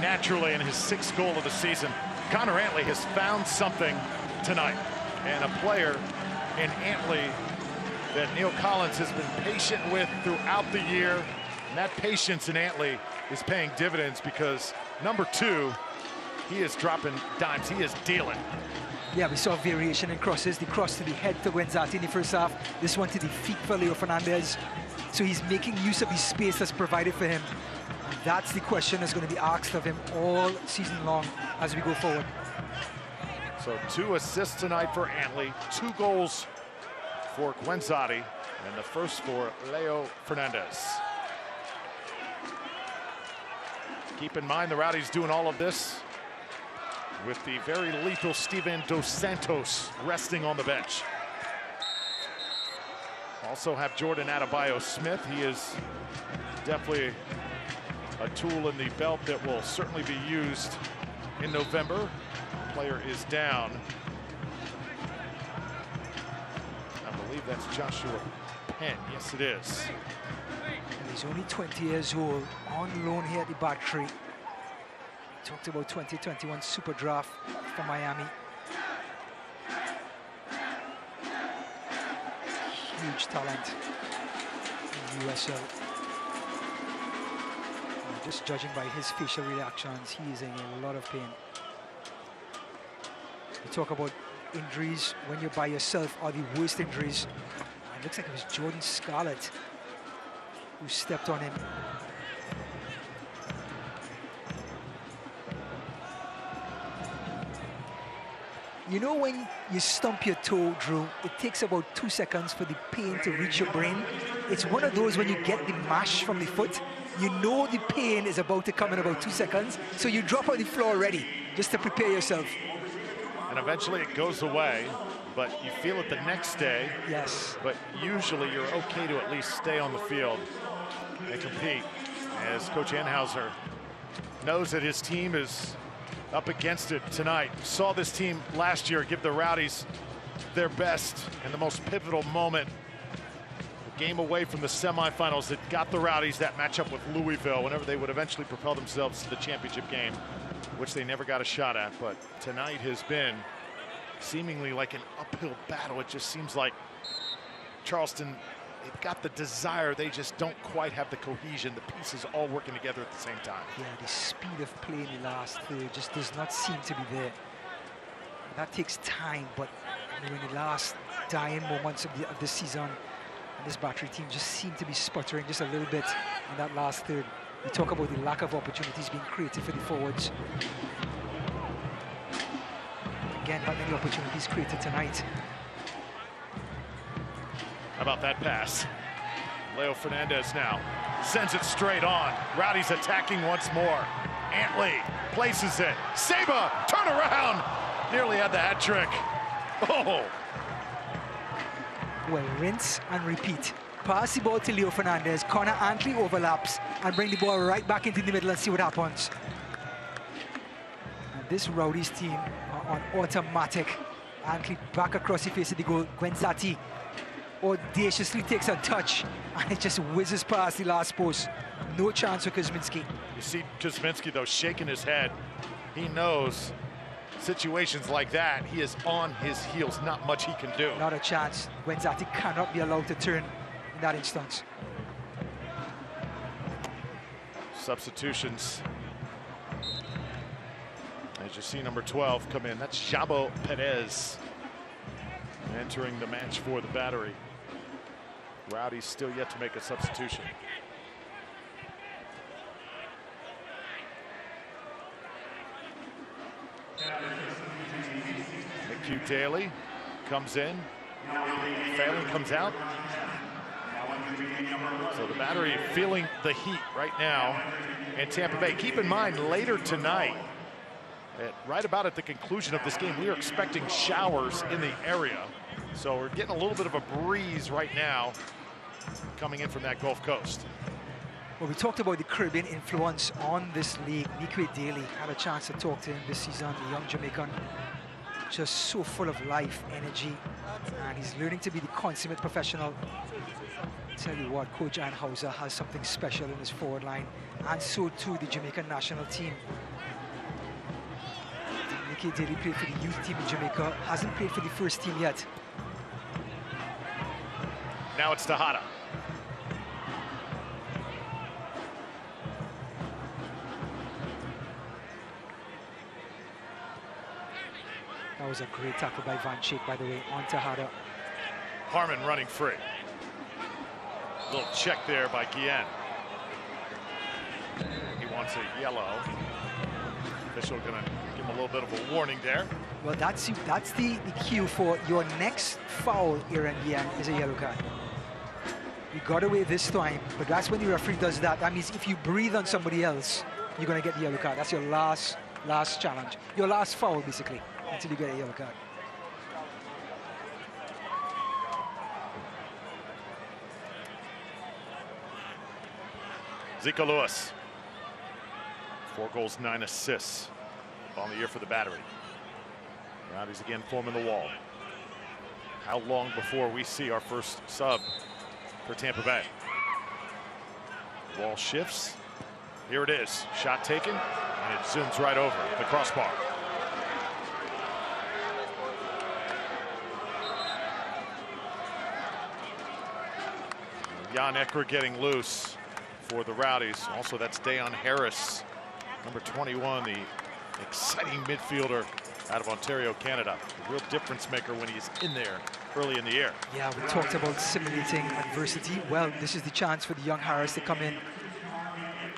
naturally in his 6th goal of the season. Connor Antley has found something tonight, and a player in Antley that Neil Collins has been patient with throughout the year. And that patience in Antley is paying dividends because number 2, he is dropping dimes. He is dealing. Yeah, we saw variation in crosses. The cross to the head to Guenzati in the first half. This one to the feet for Leo Fernandez. So he's making use of the space that's provided for him. And that's the question that's going to be asked of him all season long as we go forward. So 2 assists tonight for Antley, 2 goals for Guenzati, and the first for Leo Fernandez. Keep in mind the Rowdies doing all of this with the very lethal Steven Dos Santos resting on the bench. Also have Jordan Adebayo-Smith. He is definitely a tool in the belt that will certainly be used in November. The player is down. I believe that's Joshua Penn. Yes, it is. And he's only 20 years old, on loan here at the Battery. We talked about 2021 Super Draft for Miami. Huge talent in USL. And just judging by his facial reactions, he is in a lot of pain. We talk about injuries when you're by yourself are the worst injuries. It looks like it was Jordan Scarlett who stepped on him. You know when you stump your toe, Drew, it takes about 2 seconds for the pain to reach your brain. It's one of those when you get the mash from the foot, you know the pain is about to come in about 2 seconds, so you drop on the floor already, just to prepare yourself. And eventually it goes away, but you feel it the next day. Yes. But usually you're okay to at least stay on the field and compete, as Coach Anhauser knows that his team is up against it tonight. Saw this team last year give the Rowdies their best in the most pivotal moment. The game away from the semifinals that got the Rowdies that matchup with Louisville whenever they would eventually propel themselves to the championship game, which they never got a shot at. But tonight has been seemingly like an uphill battle. It just seems like Charleston, they've got the desire, they just don't quite have the cohesion, the pieces all working together at the same time. Yeah, the speed of play in the last third just does not seem to be there. That takes time, but in the last dying moments of the season, and this Battery team just seemed to be sputtering just a little bit in that last third. We talk about the lack of opportunities being created for the forwards. Again, not many opportunities created tonight. How about that pass? Leo Fernandez now sends it straight on. Rowdies attacking once more. Antley places it. Saba, turn around. Nearly had the hat trick. Oh. Well, rinse and repeat. Pass the ball to Leo Fernandez. Connor Antley overlaps and bring the ball right back into the middle and see what happens. And this Rowdies team are on automatic. Antley back across the face of the goal. Guenzati audaciously takes a touch and it just whizzes past the last post. No chance for Kuzminski. You see Kuzminski though shaking his head. He knows situations like that, he is on his heels, not much he can do. Not a chance. Guenzati cannot be allowed to turn in that instance. Substitutions. As you see number 12 come in, that's Jabo Perez entering the match for the Battery. Rowdies still yet to make a substitution. McHugh Daly comes in. Phelan comes out. So the Battery feeling the heat right now in Tampa Bay. Keep in mind, later tonight, right about at the conclusion of this game, we are expecting showers in the area. So we're getting a little bit of a breeze right now coming in from that Gulf Coast. Well, we talked about the Caribbean influence on this league. Nikwe Daly had a chance to talk to him this season, the young Jamaican. just so full of life, energy, and he's learning to be the consummate professional. Tell you what, Coach Anhauser has something special in his forward line, and so too the Jamaican national team. Nicky Daly played for the youth team in Jamaica, hasn't played for the first team yet. Now it's Tejada. That was a great tackle by Van Schaik, by the way, on Tejada. Harmon running free. Little check there by Guillen. He wants a yellow. Official gonna give him a little bit of a warning there. Well, that's the cue for your next foul, Aaron Guillen, is a yellow card. You got away this time, but that's when the referee does that. That means if you breathe on somebody else, you're gonna get the yellow card. That's your last challenge, your last foul, basically, until you get a yellow card. Zico Lewis, 4 goals, 9 assists on the year for the Battery. Rowdies again forming the wall. How long before we see our first sub for Tampa Bay? Wall shifts. Here it is. Shot taken, and it zooms right over the crossbar. Jan Ekra getting loose for the Rowdies. Also, that's Dayon Harris, number 21, the exciting midfielder out of Ontario, Canada. A real difference maker when he's in there early in the year. Yeah, we talked about simulating adversity. Well, this is the chance for the young Harris to come in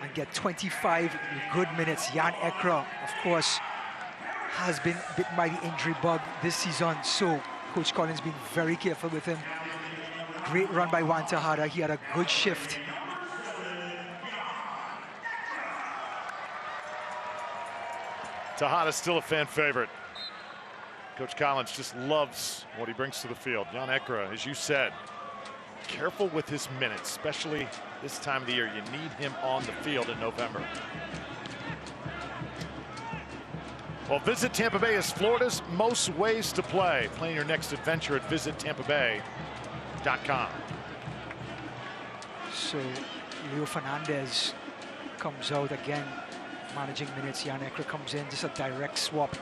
and get 25 good minutes. Jan Ekra, of course, has been bitten by the injury bug this season, so Coach Collins been very careful with him. Great run by Juan Tejada. He had a good shift. Tejada's still a fan favorite. Coach Collins just loves what he brings to the field. Jan Ekra, as you said, careful with his minutes, especially this time of the year. You need him on the field in November. Well, Visit Tampa Bay is Florida's most ways to play. Plan your next adventure at visittampabay.com. So Leo Fernandez comes out again, managing minutes. Jan Ekra comes in, just a direct swap.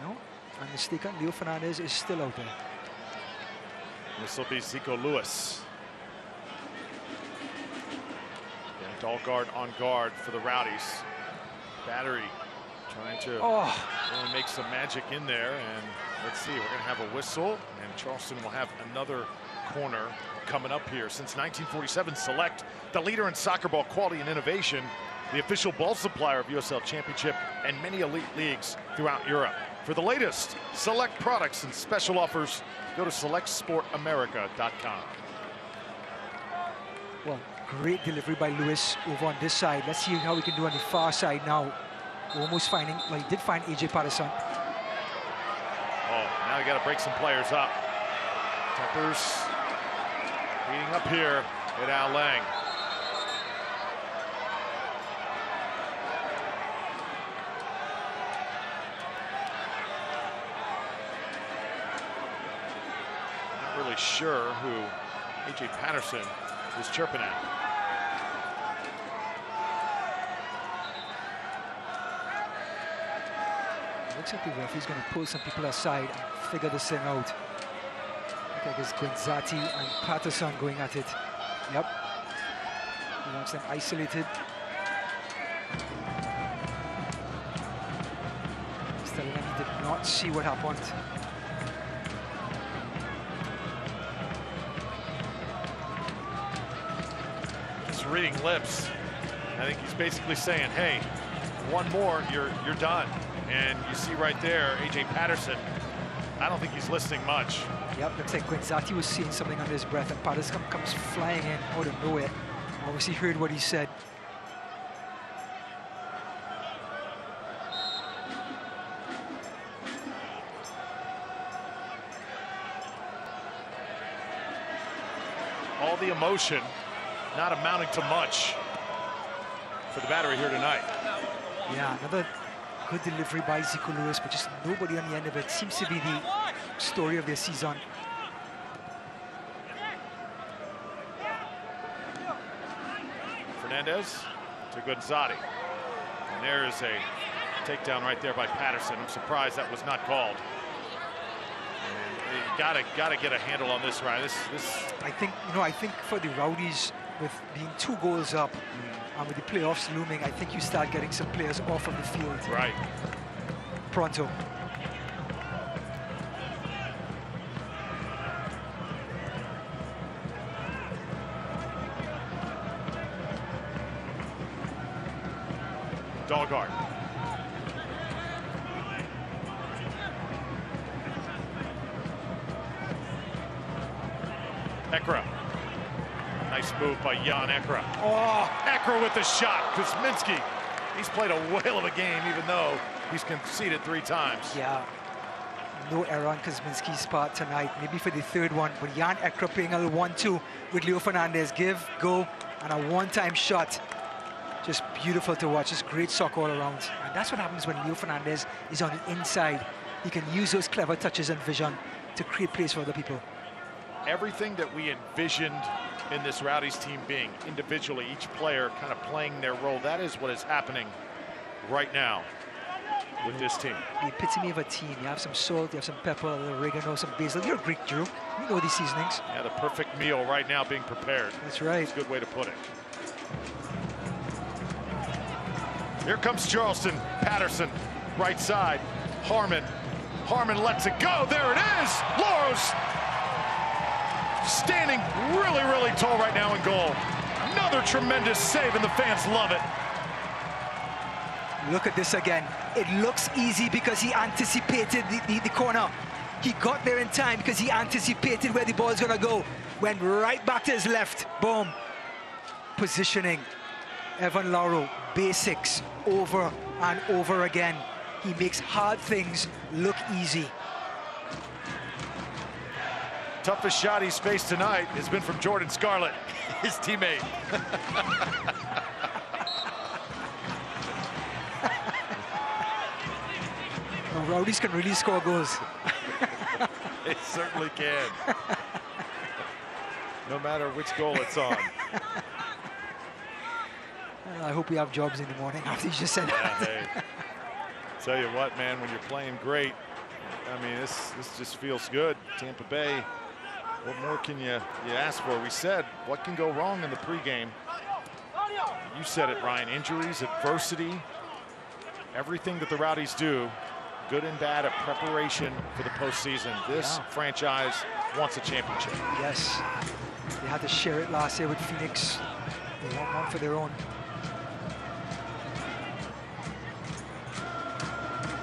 No, I'm mistaken. Leo Fernandez is still out there. This will be Zico Lewis. And all guard on guard for the Rowdies. Battery trying to really make some magic in there. And let's see, we're going to have a whistle. And Charleston will have another corner coming up here. Since 1947, Select, the leader in soccer ball quality and innovation, the official ball supplier of USL Championship and many elite leagues throughout Europe. For the latest Select products and special offers, go to selectsportamerica.com. Well, great delivery by Lewis over on this side. Let's see how we can do on the far side now. Almost finding, well, he did find AJ Patterson. Oh, now you got to break some players up. Tempers heating up here at Al Lang. Not really sure who AJ Patterson is chirping at. Looks like the referee's going to pull some people aside and figure this thing out. Looks like it's Guenzati and Patterson going at it. Yep. He wants them isolated. He's telling them he did not see what happened. Just reading lips. I think he's basically saying, hey, one more, you're done. And you see right there, AJ Patterson, I don't think he's listening much. Yep, looks like Guenzati was seeing something under his breath, and Patterson comes flying in out of nowhere. Obviously heard what he said. All the emotion not amounting to much for the Battery here tonight. Yeah, another good delivery by Zico Lewis, but just nobody on the end of it. Seems to be the story of their season. Fernandez to Gonzalez. And there is a takedown right there by Patterson. I'm surprised that was not called. And you gotta get a handle on this, Ryan. This. I think for the Rowdies, with being 2 goals up, and with the playoffs looming, I think you start getting some players off of the field. Right. Pronto. Dahlgaard. Ekra. Nice move by Jan Ekra. Oh, Ekra with the shot. Kuzminski, he's played a whale of a game, even though he's conceded 3 times. Yeah. No error on Kuzminski's part tonight. Maybe for the 3rd one, but Jan Ekra playing a little 1-2 with Leo Fernandez. Give, go, and a one-time shot. Just beautiful to watch. Just great soccer all around. And that's what happens when Leo Fernandez is on the inside. He can use those clever touches and vision to create plays for other people. Everything that we envisioned in this Rowdies team being individually, each player kind of playing their role, that is what is happening right now with this team. The epitome of a team. You have some salt, you have some pepper, a little oregano, some basil. You're a Greek Jew. You know these seasonings. Yeah, the perfect meal right now being prepared. That's right. That's a good way to put it. Here comes Charleston. Patterson, right side. Harmon lets it go. There it is. Loros standing really, really tall right now in goal. Another tremendous save, and the fans love it. Look at this again. It looks easy because he anticipated the corner. He got there in time because he anticipated where the ball's gonna go. Went right back to his left. Boom. Positioning. Evan Lauro, basics over and over again. He makes hard things look easy. Toughest shot he's faced tonight has been from Jordan Scarlett, his teammate. The Rowdies can really score goals. They certainly can. No matter which goal it's on. I hope we have jobs in the morning after you just said that. Hey. Tell you what, man, when you're playing great, I mean, this just feels good. Tampa Bay, what more can you ask for? We said, what can go wrong in the pregame? You said it, Ryan. Injuries, adversity, everything that the Rowdies do, good and bad, a preparation for the postseason. This franchise wants a championship. Yes. They had to share it last year with Phoenix. They want one for their own.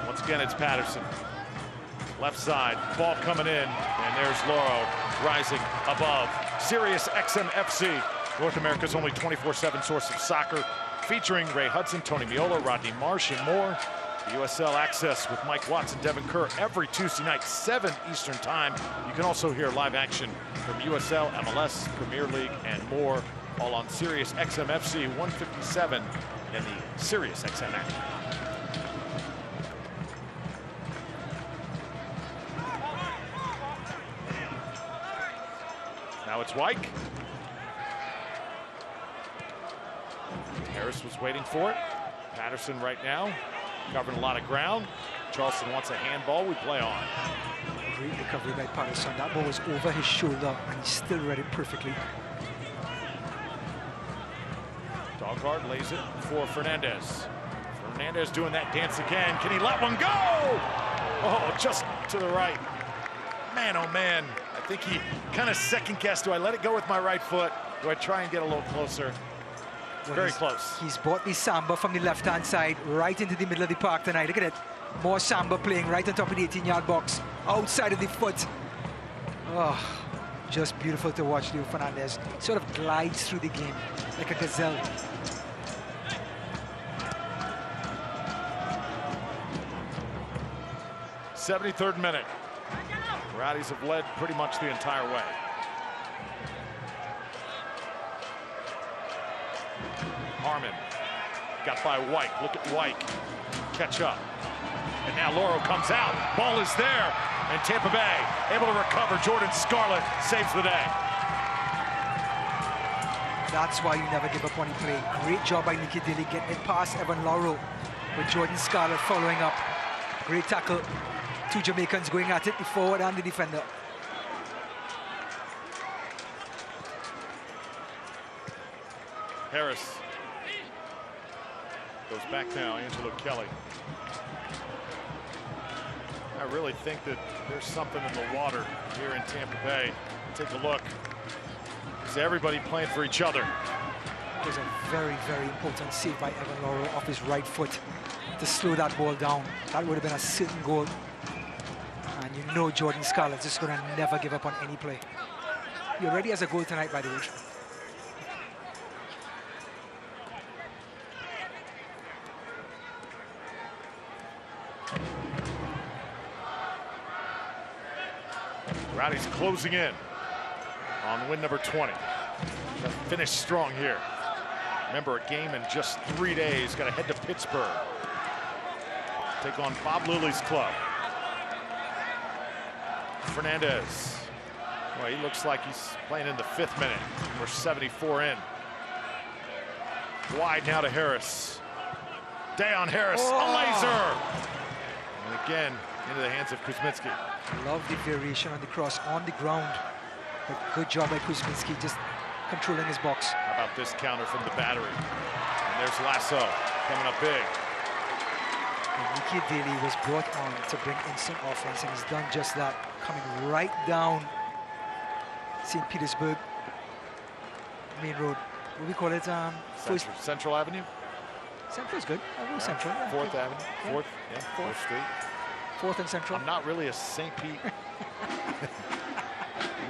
Once again, it's Patterson. Left side, ball coming in, and there's Lauro rising above. Sirius XM FC, North America's only 24/7 source of soccer, featuring Ray Hudson, Tony Miola, Rodney Marsh, and more. USL Access with Mike Watts and Devin Kerr every Tuesday night, 7 Eastern Time. You can also hear live action from USL, MLS, Premier League, and more, all on Sirius XM FC 157 and the Sirius XM app. Now it's Wyke. Harris was waiting for it. Patterson right now, covering a lot of ground. Charleston wants a handball, we play on. Great recovery by Patterson. That ball was over his shoulder, and he still read it perfectly. Dahlgaard lays it for Fernandez. Fernandez doing that dance again. Can he let one go? Oh, just to the right. Man, oh man. I think he kind of second-guessed. Do I let it go with my right foot? Do I try and get a little closer? Well, very close. He's brought the samba from the left-hand side right into the middle of the park tonight. Look at it. More samba playing right on top of the 18-yard box, outside of the foot. Oh, just beautiful to watch. Leo Fernandez sort of glides through the game like a gazelle. '73rd minute. Rowdies have led pretty much the entire way. Harmon Got by White. Look at White. Catch up. And now Loro comes out. Ball is there. And Tampa Bay able to recover. Jordan Scarlett saves the day. That's why you never give up on the play. Great job by Nicky Daly getting it past Evan Loro with Jordan Scarlett following up. Great tackle. Two Jamaicans going at it, the forward and the defender. Harris goes back now, Angelo Kelly. I really think that there's something in the water here in Tampa Bay. Take a look. Is everybody playing for each other? It was a very, very important save by Evan Loro off his right foot to slow that ball down. That would have been a certain goal. And you know Jordan Scarlett's just going to never give up on any play. He already has a goal tonight, by the way. Rowdies closing in on win number 20. Got to finish strong here. Remember, a game in just 3 days. Got to head to Pittsburgh. Take on Bob Lilly's club. Fernandez. Well, he looks like he's playing in the 5th minute. We're 74 in. Wide now to Harris. Deon Harris, a laser! And again, into the hands of Kuzminski. Love the variation on the cross on the ground. But good job by Kuzminski, just controlling his box. How about this counter from the battery? And there's Lasso coming up big. And Nicky Daly was brought on to bring instant offense, and he's done just that. Coming right down St. Petersburg main road. What do we call it? Central Avenue? Central's good. I'll go Central. Yeah. 4th Avenue. Yeah. 4th, yeah, 4th Street. 4th and Central. I'm not really a St. Pete.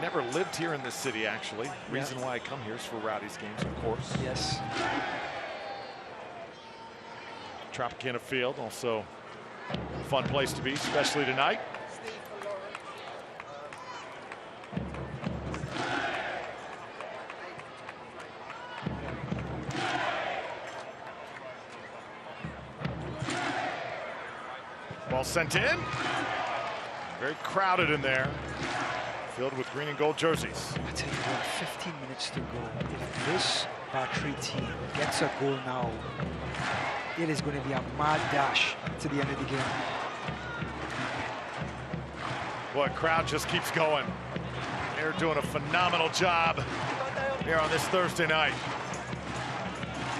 Never lived here in this city, actually. Reason why I come here is for Rowdies games, of course. Yes. Tropicana Field, also a fun place to be, especially tonight. Ball sent in. Very crowded in there. Filled with green and gold jerseys. I tell you what, 15 minutes to go. If this Battery team gets a goal now, it is going to be a mad dash to the end of the game. Boy, crowd just keeps going. They're doing a phenomenal job here on this Thursday night.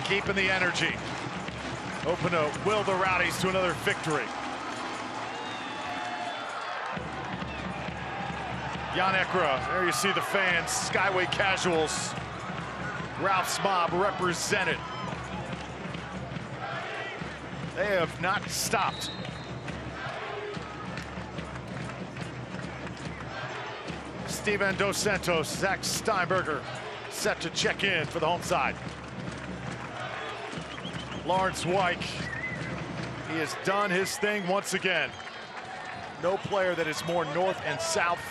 Keeping the energy. Hoping to will the Rowdies to another victory. Jan Ekra, there you see the fans, Skyway Casuals. Ralph's Mob represented. They have not stopped. Steven Dos Santos, Zach Steinberger set to check in for the home side. Lawrence Wyke, he has done his thing once again. No player that is more north and south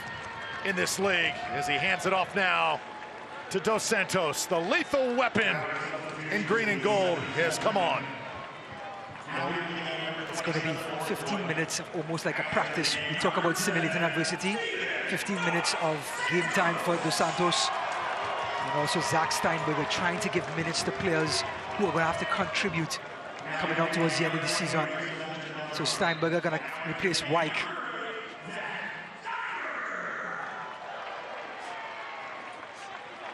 in this league as he hands it off now to Dos Santos. The lethal weapon in green and gold has come on. It's going to be 15 minutes of almost like a practice. We talk about simulating adversity. 15 minutes of game time for Dos Santos. And also Zach Steinberger trying to give minutes to players who are going to have to contribute coming out towards the end of the season. So Steinberger going to replace Wyke.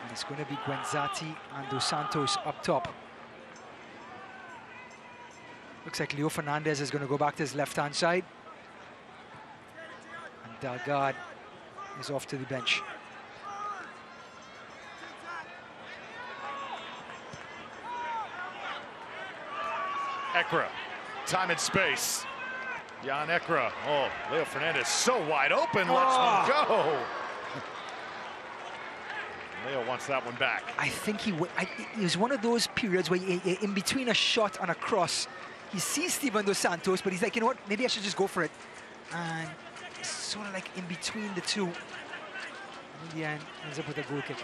And it's going to be Guenzati and Dos Santos up top. Looks like Leo Fernandez is going to go back to his left-hand side. And Delgado is off to the bench. Ekra, time and space. Jan Ekra, oh, Leo Fernandez so wide open, lets one go. Leo wants that one back. I think it was one of those periods where in between a shot and a cross, he sees Steven Dos Santos, but he's like, you know what, maybe I should just go for it. And it's sort of like in between the two. In the end, ends up with a goal kick.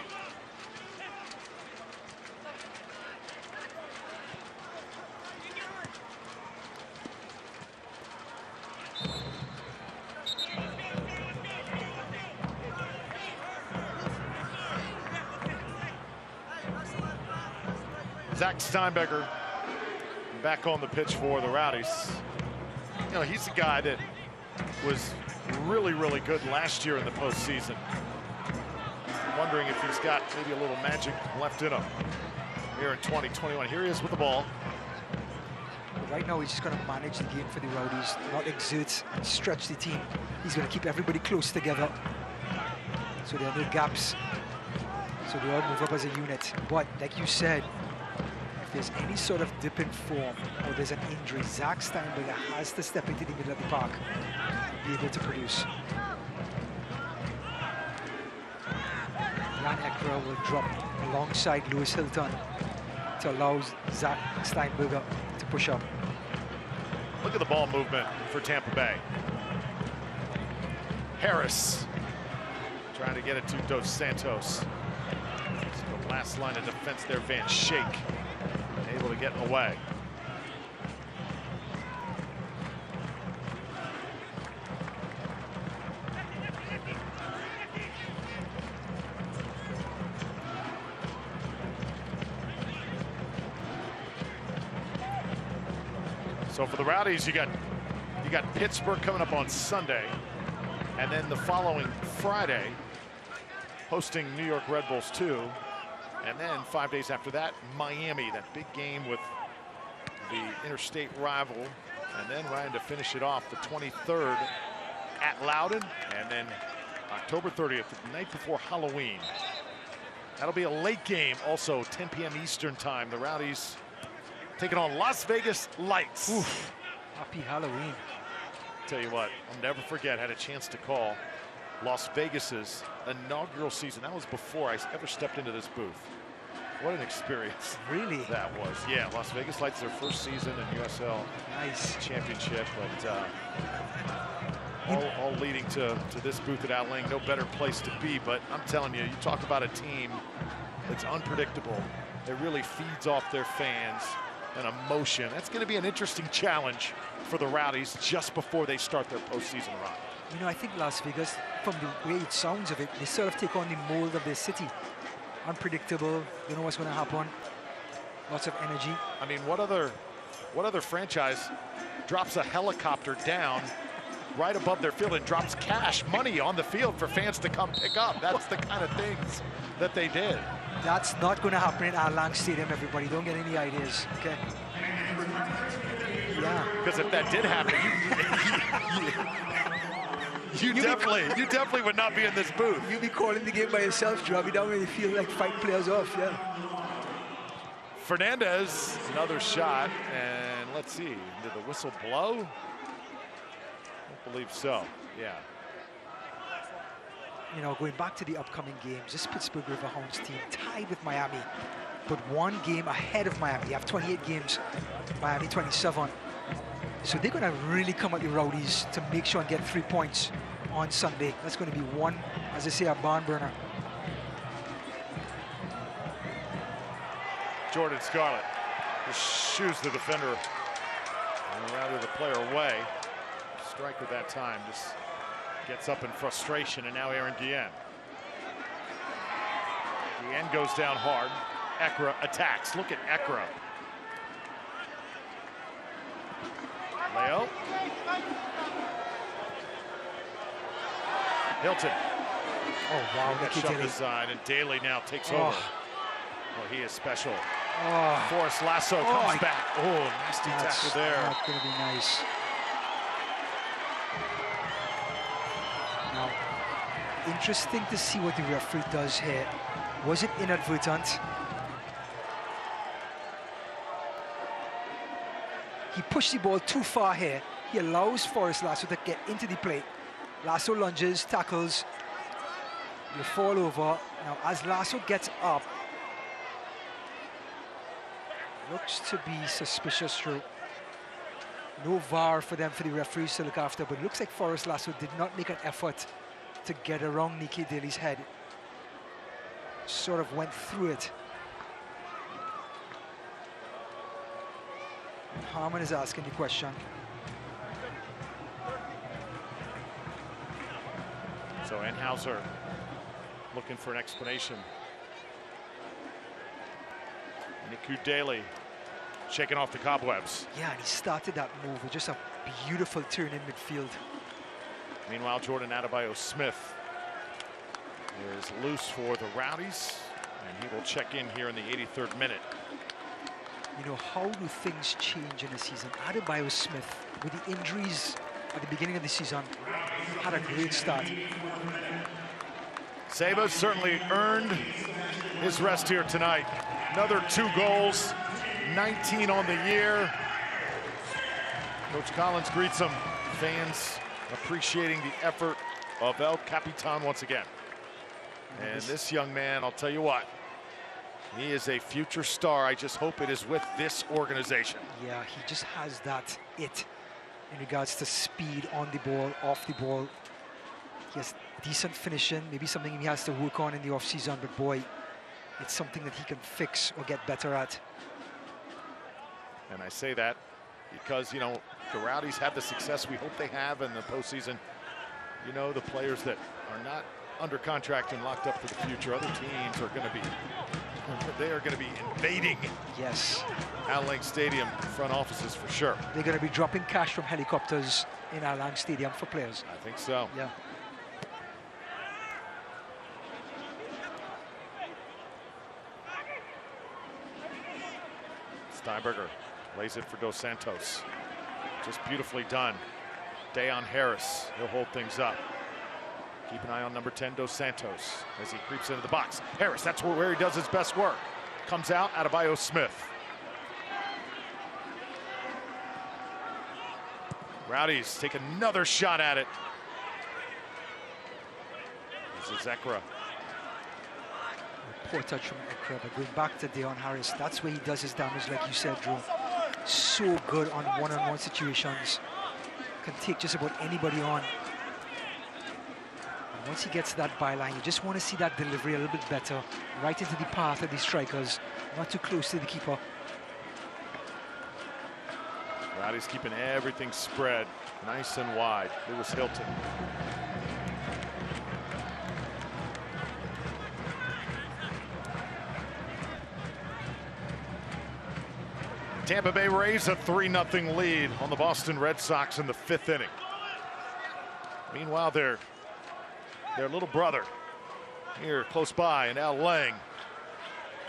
Zach Steinberger back on the pitch for the Rowdies. You know, he's a guy that was really, really good last year in the postseason. Wondering if he's got maybe a little magic left in him here in 2021. Here he is with the ball. But right now, he's just going to manage the game for the Rowdies, not exert and stretch the team. He's going to keep everybody close together, so there are no gaps, so they all move up as a unit. But like you said, if there's any sort of dip in form or there's an injury, Zach Steinberger has to step into the middle of the park and be able to produce. Jan Ekra will drop alongside Lewis Hilton to allow Zach Steinberger to push up. Look at the ball movement for Tampa Bay. Harris trying to get it to Dos Santos. The last line of defense there, Van Schaik, able to get away. So for the Rowdies, you got Pittsburgh coming up on Sunday, and then the following Friday, hosting New York Red Bulls 2, and then 5 days after that, Miami, that big game with the interstate rival, and then Ryan to finish it off the 23rd at Loudoun, and then October 30th, the night before Halloween. That'll be a late game, also 10 p.m. Eastern time. The Rowdies taking on Las Vegas Lights. Oof. Happy Halloween. Tell you what, I'll never forget, had a chance to call Las Vegas's inaugural season. That was before I ever stepped into this booth. What an experience. Really? That was. Yeah, Las Vegas Lights, their first season in USL Championship, but all leading to this booth at Outling. No better place to be, but I'm telling you, you talk about a team that's unpredictable. It really feeds off their fans and emotion. That's going to be an interesting challenge for the Rowdies just before they start their postseason run. You know, I think Las Vegas, from the way it sounds of it, they sort of take on the mold of their city. Unpredictable, you know what's going to happen. Lots of energy. I mean, what other franchise drops a helicopter down right above their field and drops cash money on the field for fans to come pick up? That's the kind of things that they did. That's not going to happen in our Lang Stadium, everybody. Don't get any ideas, okay? Yeah. Because if that did happen, you definitely would not be in this booth. You'd be calling the game by yourself, Joe. You don't really feel like fighting players off, yeah. Fernandez, another shot, and let's see, did the whistle blow? I don't believe so, yeah. You know, going back to the upcoming games, this Pittsburgh Riverhounds team tied with Miami, but one game ahead of Miami. They have 28 games, Miami 27. So they're going to really come at the Rowdies to make sure and get 3 points on Sunday. That's going to be one, as I say, a barn burner. Jordan Scarlett just shoos the defender, and rather the player away. Striker that time just gets up in frustration, and now Aaron Guillen. Guillen goes down hard. Ekra attacks. Look at Ekra. Leo. Hilton. Oh, wow. Got shoved aside, and Daly now takes over. Oh, he is special. Oh. Forrest Lasso comes back. Oh, nasty tackle there. That's going to be nice. Now, interesting to see what the referee does here. Was it inadvertent? He pushed the ball too far here. He allows Forrest Lasso to get into the plate. Lasso lunges, tackles. They fall over. Now, as Lasso gets up, looks to be suspicious through. No VAR for them, for the referees to look after, but it looks like Forrest Lasso did not make an effort to get around Nikki Daly's head. Sort of went through it. And Harmon is asking the question. So Enhauser looking for an explanation. Niku Daly shaking off the cobwebs. Yeah, and he started that move with just a beautiful turn in midfield. Meanwhile, Jordan Adebayo-Smith is loose for the Rowdies, and he will check in here in the 83rd minute. You know, how do things change in a season? Adebayo-Smith, with the injuries at the beginning of the season, had a great start. Seba certainly earned his rest here tonight. Another 2 goals, 19 on the year. Coach Collins greets him. Fans appreciating the effort of El Capitan once again. And this young man, I'll tell you what, he is a future star. I just hope it is with this organization. Yeah, he just has that it in regards to speed on the ball, off the ball. He has decent finishing, maybe something he has to work on in the off-season, but boy, it's something that he can fix or get better at. And I say that because, you know, the Rowdies have the success we hope they have in the postseason. You know, the players that are not under contract and locked up for the future, other teams are going to be, they are going to be invading. Yes. Al Lang Stadium front offices for sure. They're going to be dropping cash from helicopters in Al Lang Stadium for players. I think so. Yeah. Steinberger lays it for Dos Santos. Just beautifully done. Dayon Harris, he'll hold things up. Keep an eye on number 10, Dos Santos, as he creeps into the box. Harris, that's where he does his best work. Comes out, Adebayo-Smith. Rowdies take another shot at it. This is Ekra. Poor touch from Ekra, but going back to Dayon Harris, that's where he does his damage, like you said, Drew. So good on one-on-one situations. Can take just about anybody on. And once he gets to that byline, you just want to see that delivery a little bit better, right into the path of the strikers, not too close to the keeper. Rowdies keeping everything spread nice and wide. Lewis Hilton. Tampa Bay Rays a 3-0 lead on the Boston Red Sox in the 5th inning. Meanwhile, their little brother here close by in Al Lang.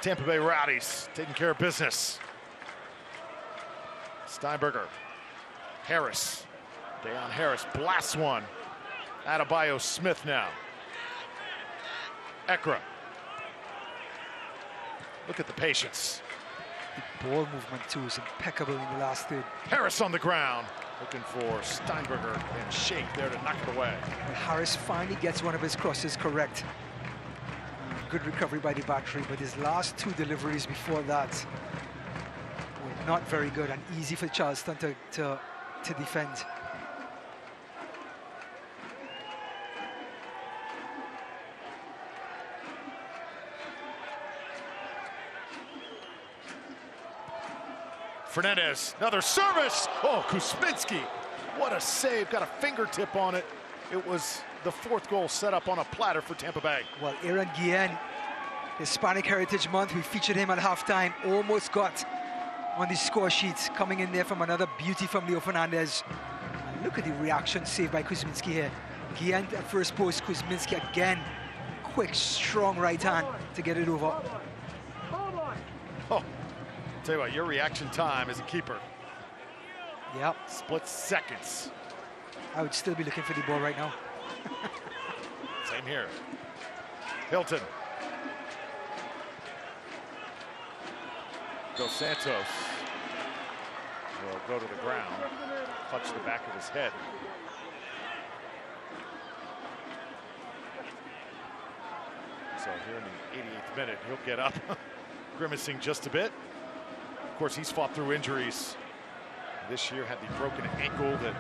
Tampa Bay Rowdies taking care of business. Steinberger, Harris, Dayon Harris blasts one. Adebayo-Smith now. Ekra. Look at the patience. The ball movement too is impeccable in the last third. Harris on the ground, looking for Steinberger and Shake there to knock it away. And Harris finally gets one of his crosses correct. Good recovery by the battery, but his last 2 deliveries before that were not very good and easy for Charleston to defend. Fernandez, another service. Oh, Kuzminski, what a save. Got a fingertip on it. It was the 4th goal set up on a platter for Tampa Bay. Well, Aaron Guillen, Hispanic Heritage Month, we featured him at halftime, almost got on the score sheet, coming in there from another beauty from Leo Fernandez. And look at the reaction saved by Kuzminski here. Guillen at first post, Kuzminski again. Quick, strong right hand to get it over. Oh. Tell you what, your reaction time as a keeper. Yep. Split seconds. I would still be looking for the ball right now. Same here. Hilton. Dos Santos will go to the ground, clutch the back of his head. So here in the 88th minute, he'll get up, grimacing just a bit. Of course, he's fought through injuries. This year had the broken ankle that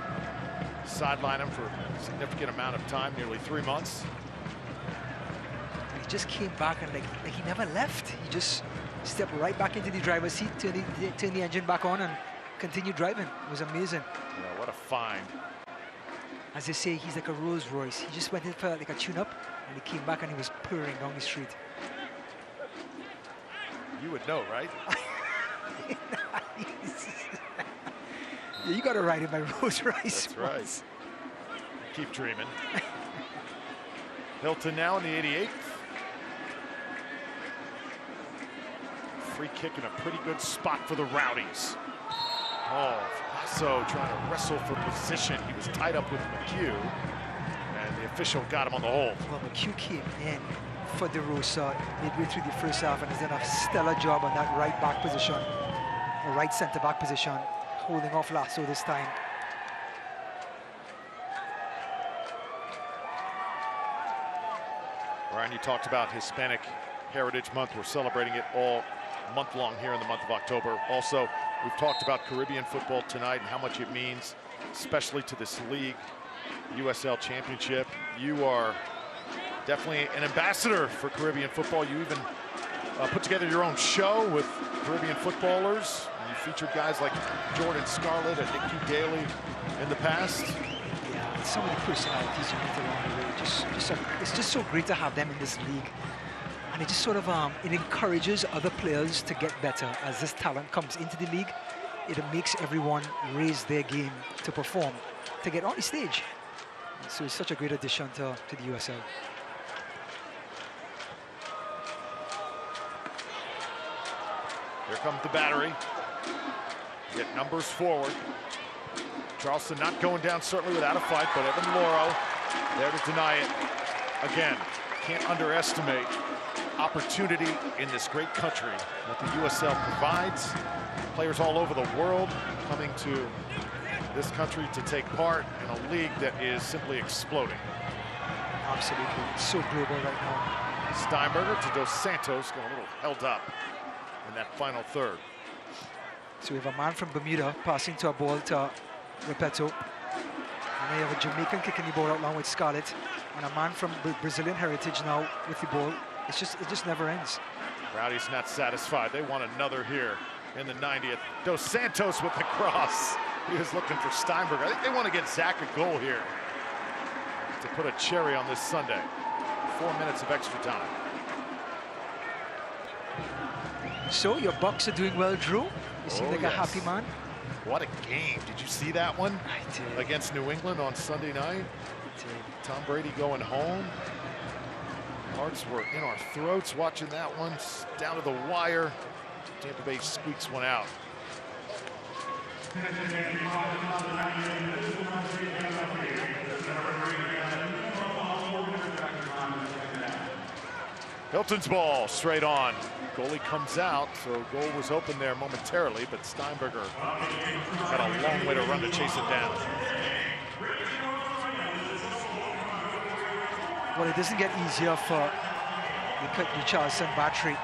sidelined him for a significant amount of time, nearly 3 months. And he just came back and like he never left. He just stepped right back into the driver's seat, turned the engine back on and continued driving. It was amazing. Yeah, what a find. As they say, he's like a Rolls Royce. He just went in for like a tune-up and he came back and he was purring down the street. You would know, right? Nice. Yeah, you got to ride in my Rolls Royce. That's right. Keep dreaming. Hilton now in the 88th. Free kick in a pretty good spot for the Rowdies. Oh, so trying to wrestle for position. He was tied up with McHugh, and the official got him on the hold. Well, McHugh came in for De Rosa midway through the first half and has done a stellar job on that right back position, or right centre back position, holding off Lasso this time. Ryan, you talked about Hispanic Heritage Month. We're celebrating it all month long here in the month of October. Also, we've talked about Caribbean football tonight and how much it means, especially to this league, USL Championship. You are definitely an ambassador for Caribbean football. You even put together your own show with Caribbean footballers. And you featured guys like Jordan Scarlett and Nick Daly in the past. Yeah, so many personalities you meet along the way. It's just so great to have them in this league. And it just sort of it encourages other players to get better as this talent comes into the league. It makes everyone raise their game to perform, to get on the stage. So it's such a great addition to the USL. Here comes the battery. Get numbers forward. Charleston not going down certainly without a fight, but Evan Loro there to deny it. Again, can't underestimate opportunity in this great country that the USL provides. Players all over the world coming to this country to take part in a league that is simply exploding. Absolutely, it's so global right now. Steinberger to Dos Santos, got a little held up in that final third. So we have a man from Bermuda passing to a ball to Repetto. And they have a Jamaican kicking the ball out long with Scarlett, and a man from Brazilian heritage now with the ball. It just never ends. Rowdies not satisfied. They want another here in the 90th. Dos Santos with the cross. He was looking for Steinberg. I think they want to get Zach a goal here to put a cherry on this Sunday. 4 minutes of extra time. So your Bucks are doing well, Drew. You seem like a happy man. What a game. Did you see that one? I did. Against New England on Sunday night? I did. Tom Brady going home. Hearts were in our throats watching that one. Down to the wire. Tampa Bay squeaks one out. Hilton's ball straight on. Goalie comes out, so goal was open there momentarily, but Steinberger had a long way to run to chase it down. Well, it doesn't get easier for the Charleston Battery.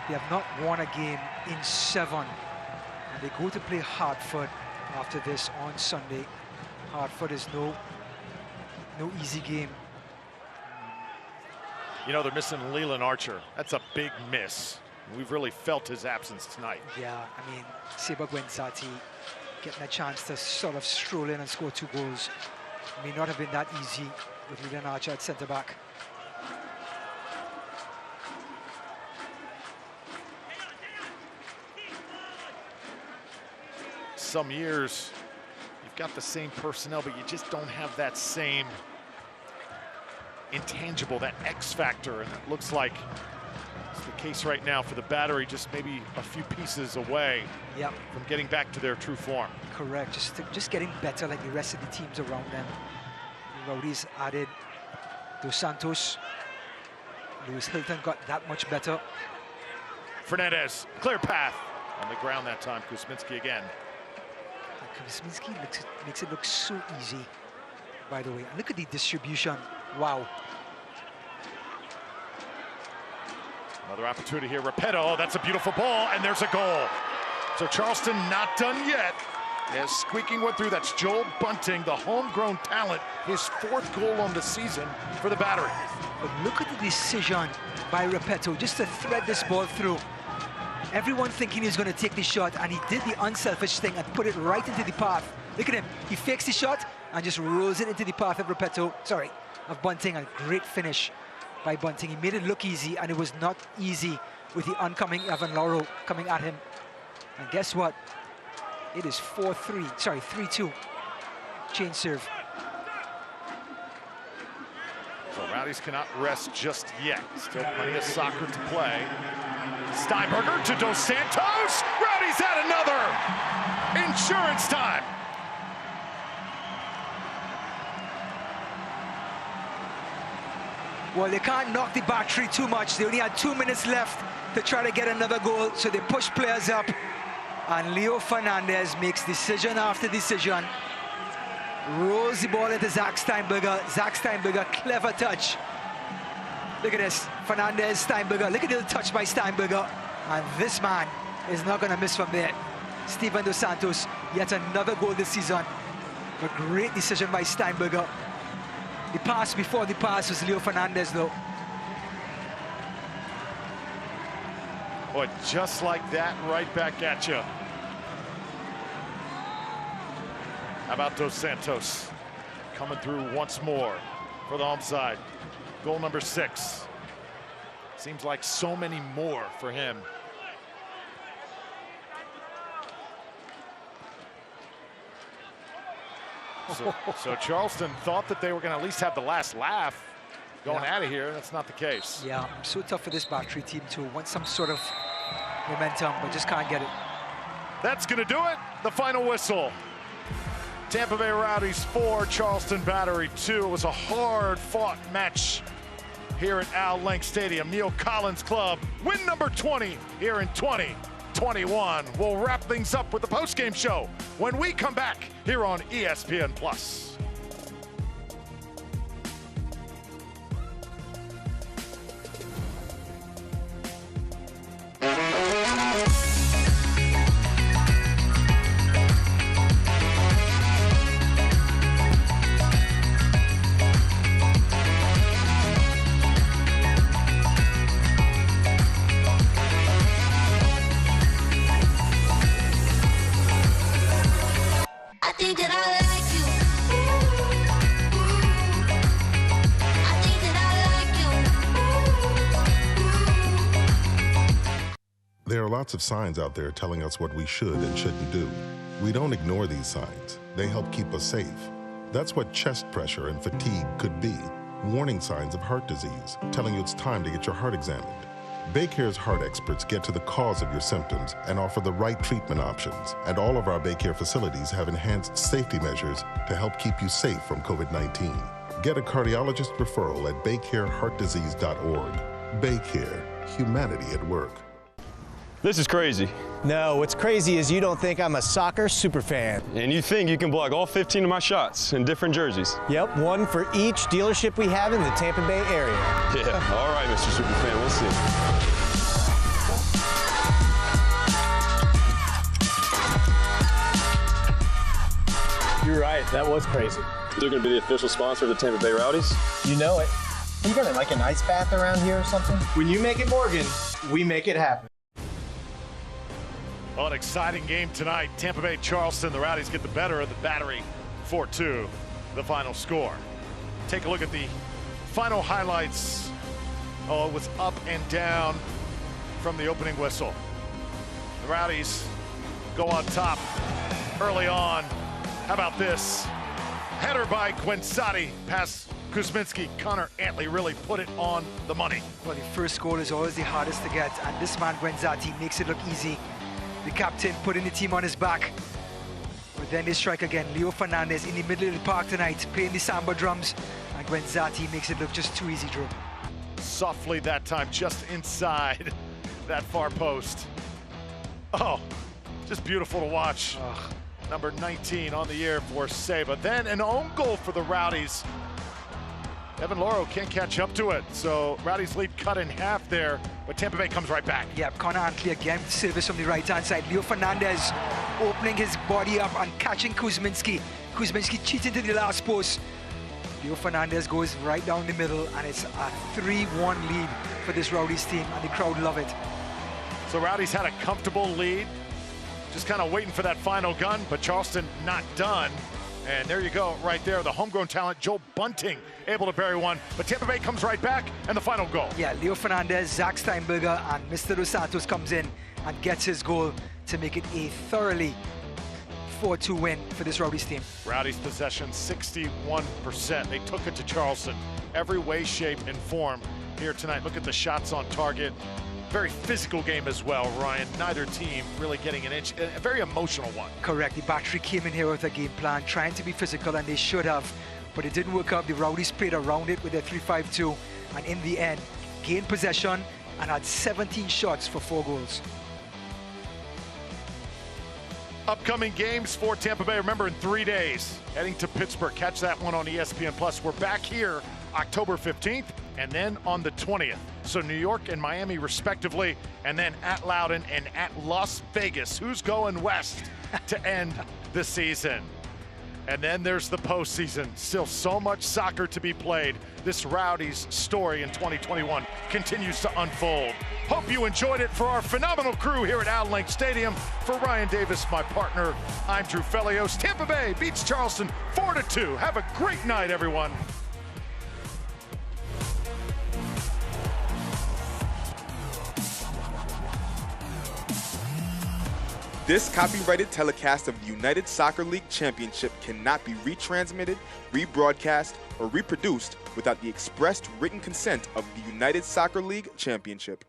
They have not won a game in 7. And they go to play Hartford after this on Sunday. Hartford is no easy game. You know, they're missing Leland Archer. That's a big miss. We've really felt his absence tonight. Yeah, I mean, Seba Gwenzati getting a chance to sort of stroll in and score 2 goals may not have been that easy with Leland Archer at centre back. Some years, you've got the same personnel, but you just don't have that same intangible, that X factor, and it looks like it's the case right now for the Battery, just maybe a few pieces away from getting back to their true form. Correct, just getting better like the rest of the teams around them. The Rowdies added Dos Santos. Lewis Hilton got that much better. Fernandez, clear path on the ground that time. Kuzminski again. Kuzminski makes it look so easy, by the way. And look at the distribution. Wow. Another opportunity here. Repetto, that's a beautiful ball, and there's a goal. So Charleston not done yet. As squeaking one through, that's Joel Bunting, the homegrown talent, his 4th goal on the season for the Battery. But look at the decision by Repetto just to thread this ball through. Everyone thinking he was going to take the shot, and he did the unselfish thing and put it right into the path. Look at him. He fakes the shot and just rolls it into the path of of Bunting. A great finish by Bunting. He made it look easy, and it was not easy with the oncoming Evan Lauro coming at him. And guess what? It is 4-3, sorry, 3-2. Change serve. So Rowdies cannot rest just yet. Still plenty of soccer to play. Steinberger to Dos Santos. Rowdies had another. Insurance time. Well, they can't knock the battery too much. They only had 2 minutes left to try to get another goal, so they push players up. And Leo Fernandez makes decision after decision. Rolls the ball into Zach Steinberger. Zach Steinberger, clever touch. Look at this, Fernandez, Steinberger. Look at the touch by Steinberger. And this man is not gonna miss from there. Steven Dos Santos, yet another goal this season. A great decision by Steinberger. The pass before the pass was Leo Fernandez, though. Boy, just like that, right back at you. How about Dos Santos coming through once more for the home side? Goal number 6. Seems like so many more for him. So Charleston thought that they were going to at least have the last laugh going out of here. That's not the case. Yeah, so tough for this battery team to want some sort of momentum, but just can't get it. That's going to do it. The final whistle. Tampa Bay Rowdies 4, Charleston Battery 2. It was a hard-fought match here at Al Link Stadium. Neil Collins Club, win number 20 here in 2021. We'll wrap things up with the post-game show when we come back here on ESPN+. There are lots of signs out there telling us what we should and shouldn't do. We don't ignore these signs. They help keep us safe. That's what chest pressure and fatigue could be. Warning signs of heart disease, telling you it's time to get your heart examined. Baycare's heart experts get to the cause of your symptoms and offer the right treatment options. And all of our Baycare facilities have enhanced safety measures to help keep you safe from COVID-19. Get a cardiologist referral at baycareheartdisease.org. Baycare, humanity at work. This is crazy. No, what's crazy is you don't think I'm a soccer superfan. And you think you can block all 15 of my shots in different jerseys. Yep, one for each dealership we have in the Tampa Bay area. Yeah, all right, Mr. Superfan, we'll see. You're right, that was crazy. You're going to be the official sponsor of the Tampa Bay Rowdies? You know it. You got like an ice bath around here or something? When you make it Morgan, we make it happen. Well, an exciting game tonight. Tampa Bay, Charleston. The Rowdies get the better of the Battery. 4-2, the final score. Take a look at the final highlights. Oh, it was up and down from the opening whistle. The Rowdies go on top early on. How about this? Header by Guenzati past Kuzminski. Connor Antley really put it on the money. Well, the first goal is always the hardest to get, and this man, Guenzati, makes it look easy. The captain putting the team on his back. But then they strike again. Leo Fernandez in the middle of the park tonight, playing the samba drums, and Guenzati makes it look just too easy, Drew. Softly that time, just inside that far post. Oh, just beautiful to watch. Number 19 on the year for Seba. Then an own goal for the Rowdies. Evan Loro can't catch up to it, so Rowdies lead cut in half there, but Tampa Bay comes right back. Yeah, Connor Antley again, service from the right-hand side. Leo Fernandez opening his body up and catching Kuzminski. Kuzminski cheating to the last post. Leo Fernandez goes right down the middle, and it's a 3-1 lead for this Rowdies team, and the crowd love it. So Rowdies had a comfortable lead, just kind of waiting for that final gun, but Charleston not done. And there you go, right there, the homegrown talent, Joe Bunting, able to bury one. But Tampa Bay comes right back, and the final goal. Yeah, Leo Fernandez, Zach Steinberger, and Mr. Dos Santos comes in and gets his goal to make it a thoroughly 4-2 win for this Rowdies team. Rowdies possession 61%. They took it to Charleston. Every way, shape, and form here tonight. Look at the shots on target. Very physical game as well, Ryan. Neither team really getting an inch. A very emotional one. Correct. The battery came in here with a game plan, trying to be physical, and they should have. But it didn't work out. The Rowdies played around it with their 3-5-2, and in the end, gained possession and had 17 shots for 4 goals. Upcoming games for Tampa Bay. Remember, in 3 days, heading to Pittsburgh. Catch that one on ESPN+. We're back here October 15th and then on the 20th. So New York and Miami respectively, and then at Loudoun and at Las Vegas. Who's going west to end the season? And then there's the postseason. Still so much soccer to be played. This Rowdies story in 2021 continues to unfold. Hope you enjoyed it. For our phenomenal crew here at Al Link Stadium, for Ryan Davis, my partner, I'm Drew Felios. Tampa Bay beats Charleston 4-2. Have a great night, everyone. This copyrighted telecast of the United Soccer League Championship cannot be retransmitted, rebroadcast, or reproduced without the expressed written consent of the United Soccer League Championship.